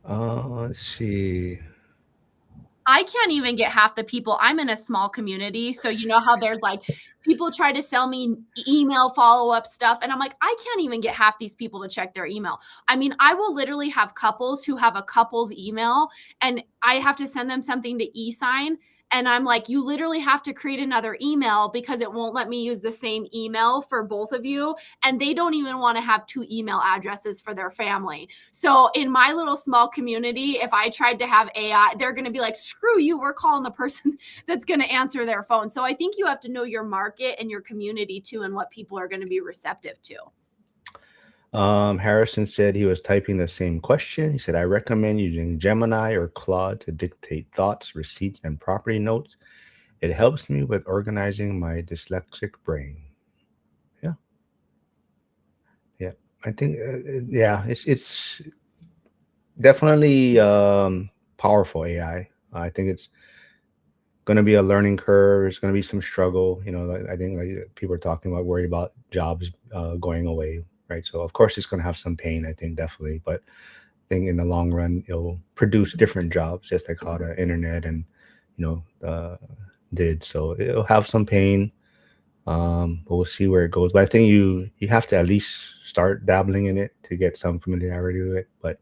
Let's see. I can't even get half the people. I'm in a small community. So you know how there's like people try to sell me email follow-up stuff. And I'm like, I can't even get half these people to check their email. I mean, I will literally have couples who have a couple's email and I have to send them something to e-sign. And I'm like, you literally have to create another email because it won't let me use the same email for both of you. And they don't even want to have two email addresses for their family. So in my little small community, if I tried to have AI, they're going to be like, screw you, we're calling the person that's going to answer their phone. So I think you have to know your market and your community too, and what people are going to be receptive to. Harrison said he was typing the same question. He said, I recommend using Gemini or Claude to dictate thoughts, receipts, and property notes. It helps me with organizing my dyslexic brain. Yeah. Yeah. I think, yeah, it's definitely powerful AI. I think it's going to be a learning curve. It's going to be some struggle. I think like people are talking about worried about jobs going away, right? So of course it's going to have some pain. I think definitely, but I think in the long run it'll produce different jobs, just like how the internet and did. So it'll have some pain, but we'll see where it goes. But I think you have to at least start dabbling in it to get some familiarity with it. But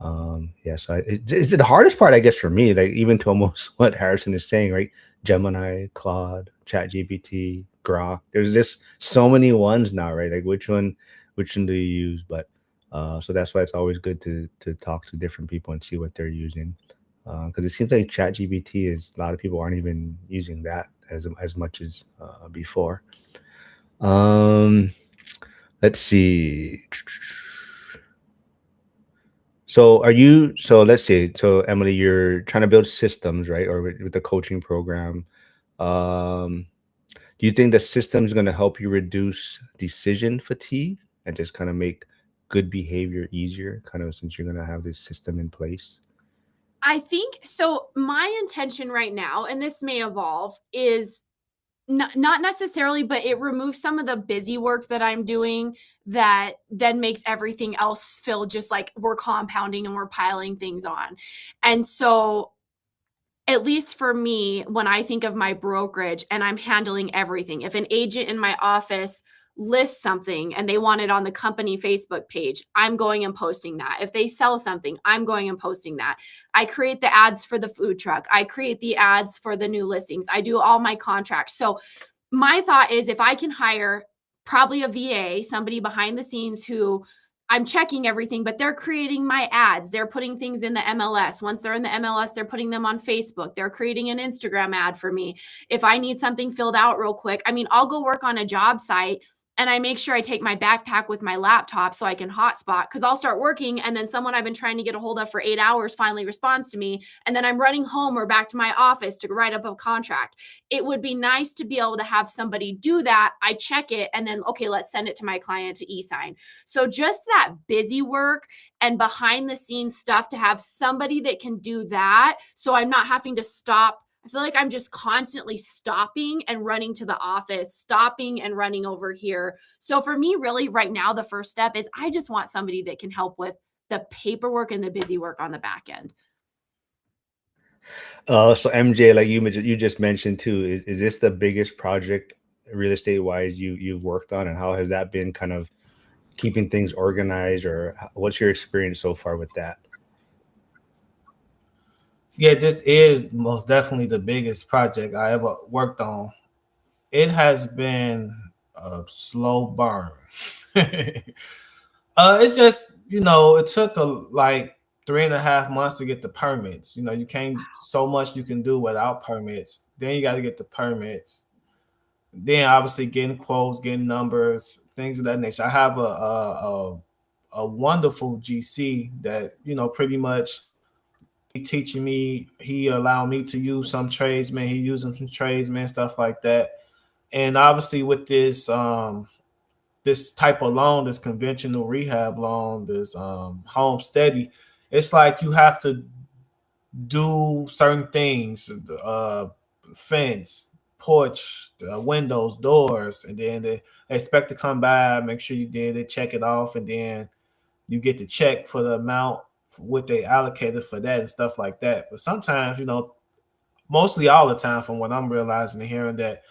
Yeah, so it's the hardest part, I guess, for me, like even to almost what Harrison is saying, right? Gemini, Claude, Chat GPT, Grok. There's just so many ones now, right? Like which one do you use? But so that's why it's always good to talk to different people and see what they're using. Because it seems like Chat GPT is a lot of people aren't even using that as much as before. Um, let's see. So are you so let's see. So Emily, you're trying to build systems, right? Or with the coaching program. Um, do you think the system is going to help you reduce decision fatigue and just kind of make good behavior easier, kind of since you're going to have this system in place? I think so. My intention right now, and this may evolve, is not necessarily, but it removes some of the busy work that I'm doing that then makes everything else feel just like we're compounding and we're piling things on. And so at least for me, when I think of my brokerage and I'm handling everything, if an agent in my office lists something and they want it on the company Facebook page, I'm going and posting that. If they sell something, I'm going and posting that. I create the ads for the food truck, I create the ads for the new listings, I do all my contracts. So my thought is if I can hire probably a VA, somebody behind the scenes who I'm checking everything, but they're creating my ads. They're putting things in the MLS. Once they're in the MLS, they're putting them on Facebook. They're creating an Instagram ad for me. If I need something filled out real quick, I mean, I'll go work on a job site and I make sure I take my backpack with my laptop so I can hotspot because I'll start working and then someone I've been trying to get a hold of for 8 hours finally responds to me. And then I'm running home or back to my office to write up a contract. It would be nice to be able to have somebody do that. I check it and then, okay, let's send it to my client to e-sign. So just that busy work and behind the scenes stuff to have somebody that can do that. So I'm not having to stop. I feel like I'm just constantly stopping and running to the office, stopping and running over here. So for me, really right now, the first step is I just want somebody that can help with the paperwork and the busy work on the back end. So MJ, like you just mentioned too, is this the biggest project real estate wise you've worked on, and how has that been kind of keeping things organized, or what's your experience so far with that? Yeah, this is most definitely the biggest project I ever worked on. It has been a slow burn. It's just it took like 3.5 months to get the permits. You can't so much you can do without permits. Then you got to get the permits. Then obviously getting quotes, getting numbers, things of that nature. I have a wonderful GC that pretty much he teaching me. He allowed me to use some tradesmen. He using some tradesmen, stuff like that. And obviously with this type of loan, this conventional rehab loan, this home steady, it's like you have to do certain things, fence, porch, windows, doors, and then they expect to come by, make sure you did it, check it off, and then you get the check for the amount for what they allocated for that and stuff like that. But sometimes, mostly all the time, from what I'm realizing and hearing, that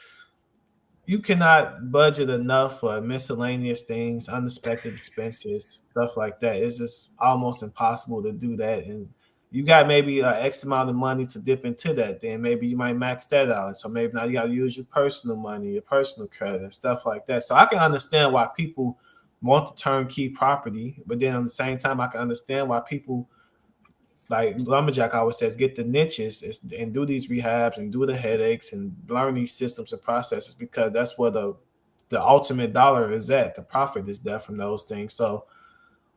you cannot budget enough for miscellaneous things, unexpected expenses, stuff like that. It's just almost impossible to do that. And you got maybe an X amount of money to dip into that. Then maybe you might max that out. So maybe now you got to use your personal money, your personal credit, and stuff like that. So I can understand why people want the turnkey property, but then at the same time, I can understand why people like Lumberjack always says, get the niches and do these rehabs and do the headaches and learn these systems and processes, because that's where the ultimate dollar is at. The profit is there from those things. So,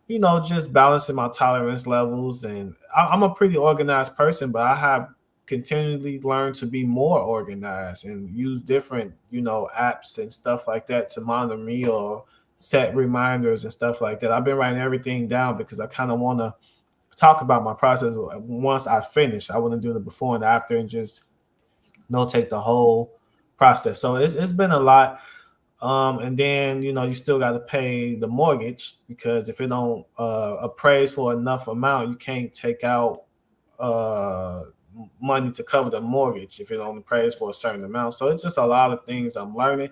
just balancing my tolerance levels. And I'm a pretty organized person, but I have continually learned to be more organized and use different, apps and stuff like that to monitor me or set reminders and stuff like that. I've been writing everything down because I kind of want to talk about my process once I finish. I wouldn't do the before and after and just notate the whole process. So it's been a lot. And then you still got to pay the mortgage, because if it don't appraise for enough amount, you can't take out uh, money to cover the mortgage if it don't appraise for a certain amount. So it's just a lot of things I'm learning.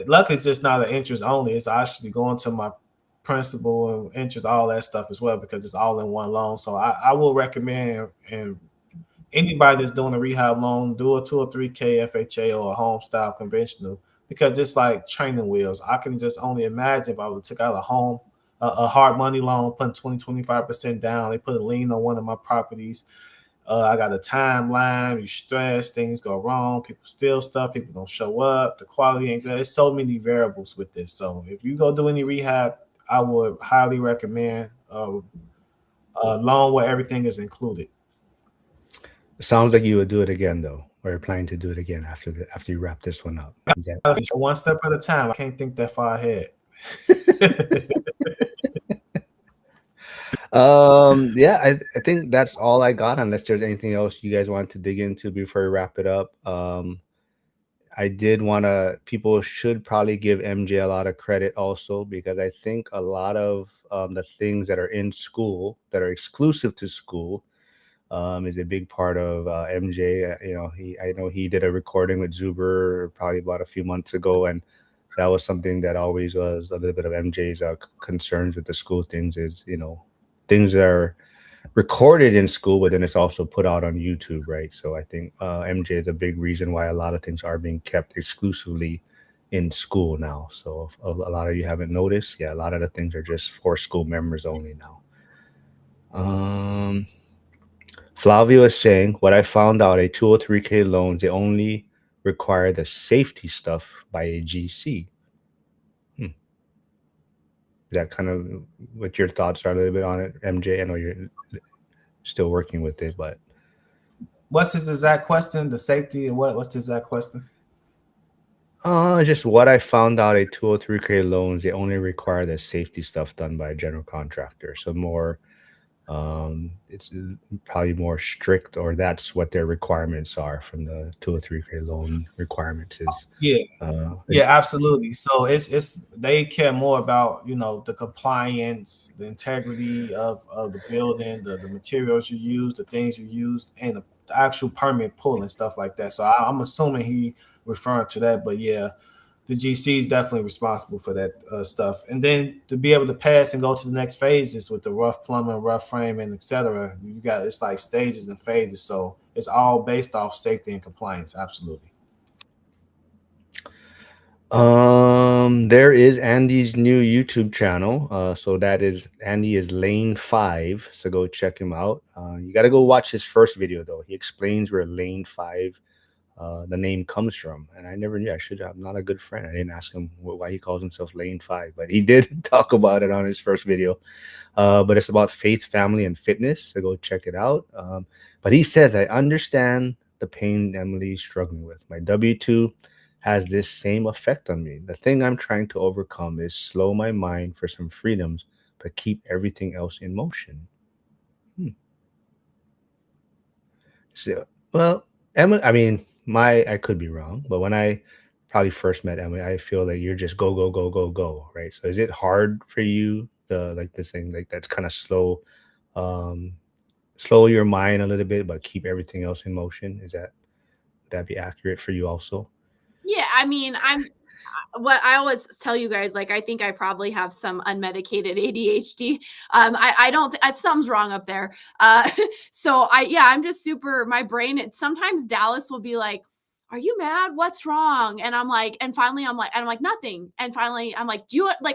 Luckily, it's just not an interest only. It's actually going to my principal and interest, all that stuff as well, because it's all in one loan. So I will recommend, and anybody that's doing a rehab loan, do a 2 or 3K FHA or a home style conventional, because it's like training wheels. I can just only imagine if I would have took out a hard money loan, putting 20, 25% down. They put a lien on one of my properties. I got a timeline. You stress, things go wrong. People steal stuff. People don't show up. The quality ain't good. There's so many variables with this. So if you go do any rehab, I would highly recommend a loan where everything is included. It sounds like you would do it again though, or you're planning to do it again after you wrap this one up. Yeah. One step at a time. I can't think that far ahead. Yeah, I think that's all I got, unless there's anything else you guys want to dig into before we wrap it up. I did want to, people should probably give MJ a lot of credit also, because I think a lot of the things that are in school that are exclusive to school is a big part of MJ. I know he did a recording with Zuber probably about a few months ago, and that was something that always was a little bit of MJ's concerns with the school things is, things that are recorded in school, but then it's also put out on YouTube, right? So I think MJ is a big reason why a lot of things are being kept exclusively in school now. So if a lot of you haven't noticed, yeah, a lot of the things are just for school members only now. Flavio is saying, what I found out, a 203K loans, they only require the safety stuff by a GC. That kind of what your thoughts are a little bit on it, MJ? I know you're still working with it, but What's his exact question? The safety and what's the exact question? just what I found out, a 203K loans, they only require the safety stuff done by a general contractor. So more, it's probably more strict, or that's what their requirements are from the 203K loan requirements is. Yeah. Yeah, absolutely. So it's they care more about, the compliance, the integrity of the building, the materials you use, the things you use, and the actual permit pull and stuff like that. So I'm assuming he referring to that, but yeah, the GC is definitely responsible for that stuff. And then to be able to pass and go to the next phases with the rough plumbing, rough framing, etc. It's like stages and phases. So it's all based off safety and compliance. Absolutely. There is Andy's new YouTube channel. So that is Andy is Lane 5. So go check him out. You got to go watch his first video though. He explains where Lane 5, the name comes from. And I never knew. I'm not a good friend. I didn't ask him why he calls himself Lane 5, but he did talk about it on his first video. But it's about faith, family, and fitness. So go check it out. But he says, I understand the pain Emily's struggling with. My W-2 has this same effect on me. The thing I'm trying to overcome is slow my mind for some freedoms, but keep everything else in motion. So, well, Emily, I mean, I could be wrong, but when I probably first met Emily, I feel like you're just go, go, go, go, go, right? So is it hard for you, like this thing, like that's kind of slow your mind a little bit, but keep everything else in motion? Would that be accurate for you also? Yeah, I mean, what I always tell you guys, like, I think I probably have some unmedicated ADHD. I don't, something's wrong up there. So I'm just super, my brain, sometimes Dallas will be like, are you mad? What's wrong? And I'm like, and finally I'm like, nothing. And finally I'm like,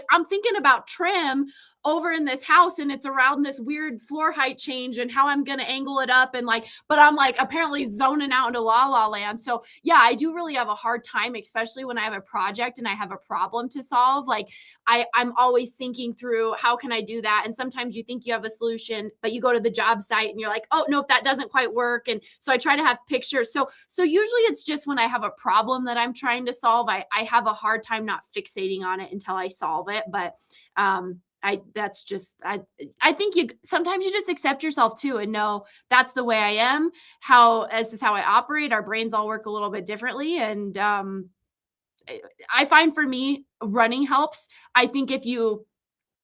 I'm thinking about trim over in this house, and it's around this weird floor height change and how I'm going to angle it up. And but I'm like apparently zoning out into la la land. So yeah, I do really have a hard time, especially when I have a project and I have a problem to solve. Like I'm always thinking through, how can I do that? And sometimes you think you have a solution, but you go to the job site and you're like, oh no, that doesn't quite work. And so I try to have pictures. So usually it's just when I have a problem that I'm trying to solve, I have a hard time not fixating on it until I solve it. But I think sometimes you just accept yourself too and know that's the way I am. This is how I operate. Our brains all work a little bit differently. And I find for me, running helps. I think if you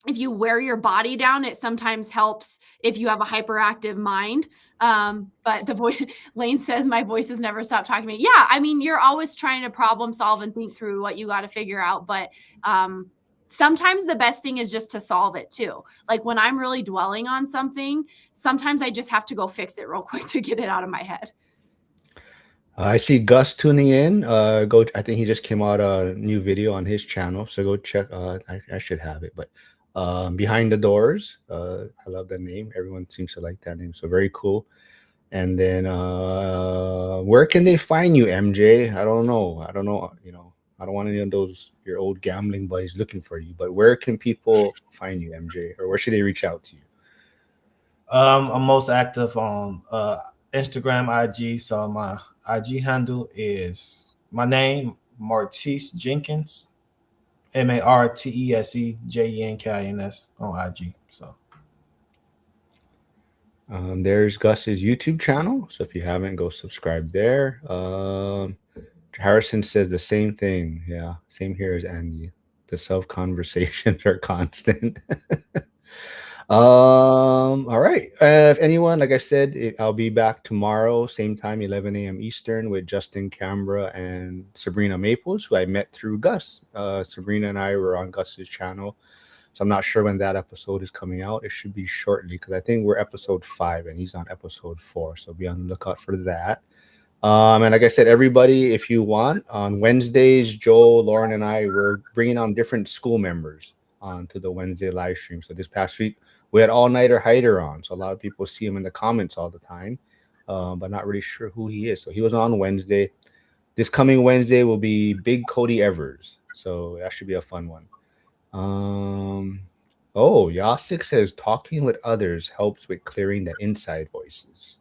wear your body down, it sometimes helps if you have a hyperactive mind. But the voice, Lane says, my voice has never stopped talking to me. Yeah. I mean, you're always trying to problem solve and think through what you got to figure out. But sometimes the best thing is just to solve it too. Like when I'm really dwelling on something, sometimes I just have to go fix it real quick to get it out of my head. I see Gus tuning in. Go. I think he just came out a new video on his channel, so go check. I should have it, but Behind the Doors. I love that name. Everyone seems to like that name, so very cool. And then, where can they find you, MJ? I don't know. I don't know. I don't want any of those your old gambling buddies looking for you. But where can people find you, MJ, or where should they reach out to you? I'm most active on Instagram, IG. So my IG handle is my name, Martese Jenkins, MarteseJenkins on IG. So There's Gus's YouTube channel. So if you haven't, go subscribe there. Harrison says the same thing. Yeah, same here as Andy. The self conversations are constant. All right. If anyone, like I said, I'll be back tomorrow, same time, 11 a.m. Eastern, with Justin Cambra and Sabrina Maples, who I met through Gus. Sabrina and I were on Gus's channel. So I'm not sure when that episode is coming out. It should be shortly because I think we're episode 5 and he's on episode 4. So be on the lookout for that. And like I said, everybody, if you want, on Wednesdays, Joel, Lauren, and I were bringing on different school members onto the Wednesday live stream. So this past week, we had All Nighter Hider on. So a lot of people see him in the comments all the time, but not really sure who he is. So he was on Wednesday. This coming Wednesday will be Big Cody Evers. So that should be a fun one. Oh, Yasik says talking with others helps with clearing the inside voices.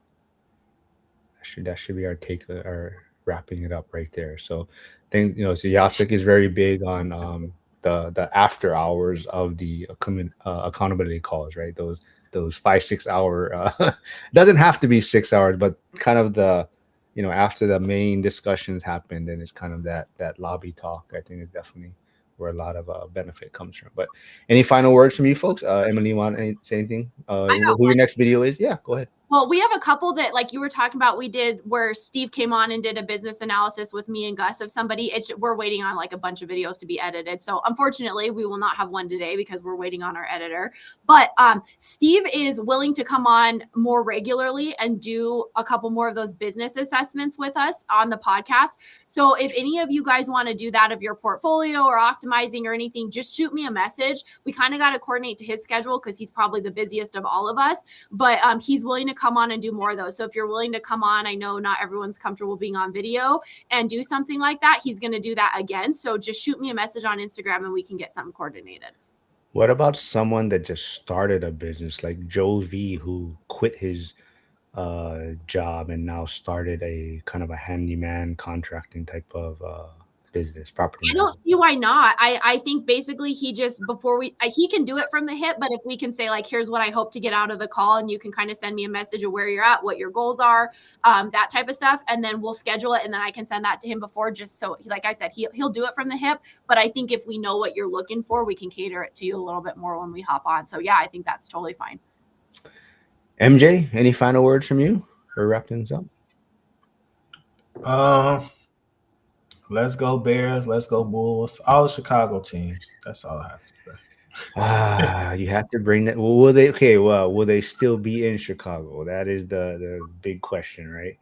That should be our take, our wrapping it up right there. So think so Yasik is very big on the after hours of the accountability calls, right? Those 5-6 hour doesn't have to be 6 hours, but kind of the after the main discussions happen, then it's kind of that lobby talk. I think is definitely where a lot of benefit comes from. But any final words from you folks? Emily, you want to say anything? Who your next video is? Yeah, go ahead. Well, we have a couple that, like you were talking about, we did where Steve came on and did a business analysis with me and Gus of somebody. We're waiting on like a bunch of videos to be edited. So unfortunately, we will not have one today because we're waiting on our editor. But Steve is willing to come on more regularly and do a couple more of those business assessments with us on the podcast. So if any of you guys want to do that of your portfolio or optimizing or anything, just shoot me a message. We kind of got to coordinate to his schedule because he's probably the busiest of all of us, but he's willing to come on and do more of those. So if you're willing to come on, I know not everyone's comfortable being on video, and do something like that, he's going to do that again. So just shoot me a message on Instagram and we can get something coordinated. What about someone that just started a business like Joe V, who quit his job and now started a kind of a handyman contracting type of business, property? I don't see why not. I think basically he just, he can do it from the hip, but if we can say like, here's what I hope to get out of the call, and you can kind of send me a message of where you're at, what your goals are, that type of stuff, and then we'll schedule it, and then I can send that to him before, just so, like I said, he'll do it from the hip. But I think if we know what you're looking for, we can cater it to you a little bit more when we hop on. So yeah, I think that's totally fine. MJ, any final words from you or wrap things up? Let's go Bears, let's go Bulls, all the Chicago teams. That's all I have to say. You have to bring that. Well, will they still be in Chicago? That is the big question, right?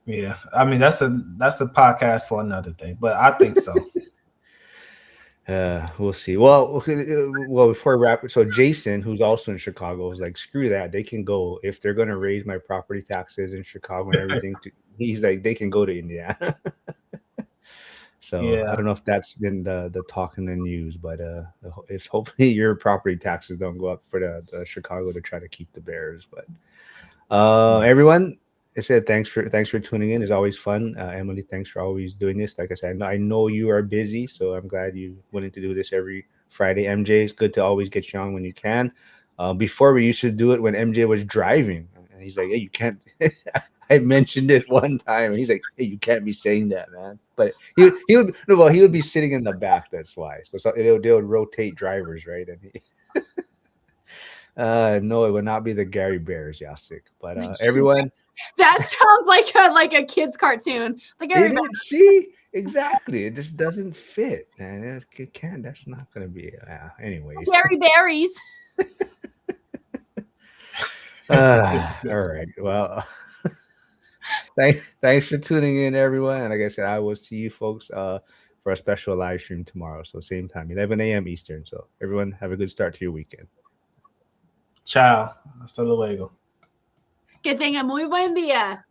Yeah, I mean that's the podcast for another day, but I think so. We'll see. Well, before we wrap, so Jason, who's also in Chicago, is like, screw that. They can go if they're going to raise my property taxes in Chicago and everything. He's like, they can go to Indiana. So yeah. I don't know if that's been the talk in the news, but if hopefully your property taxes don't go up for the Chicago to try to keep the Bears. But everyone, I said thanks for tuning in. It's always fun. Emily, thanks for always doing this. Like I said, I know you are busy, so I'm glad you willing to do this every Friday. MJ, it's good to always get you on when you can. Before we used to do it when MJ was driving, and he's like, "Hey, you can't." I mentioned it one time, and he's like, "Hey, you can't be saying that, man." But he would be sitting in the back. That's why. So they would rotate drivers, right? And No, it would not be the Gary Bears, Yasik. But everyone, that sounds like a kid's cartoon. The Gary Bears. see exactly. It just doesn't fit, man. It can't. That's not gonna be. Anyways, Gary Berries. all right. Well, thanks for tuning in, everyone. And like I said, I will see you folks for a special live stream tomorrow. So same time, 11 a.m. Eastern. So everyone, have a good start to your weekend. Ciao. Hasta luego. Que tenga muy buen día.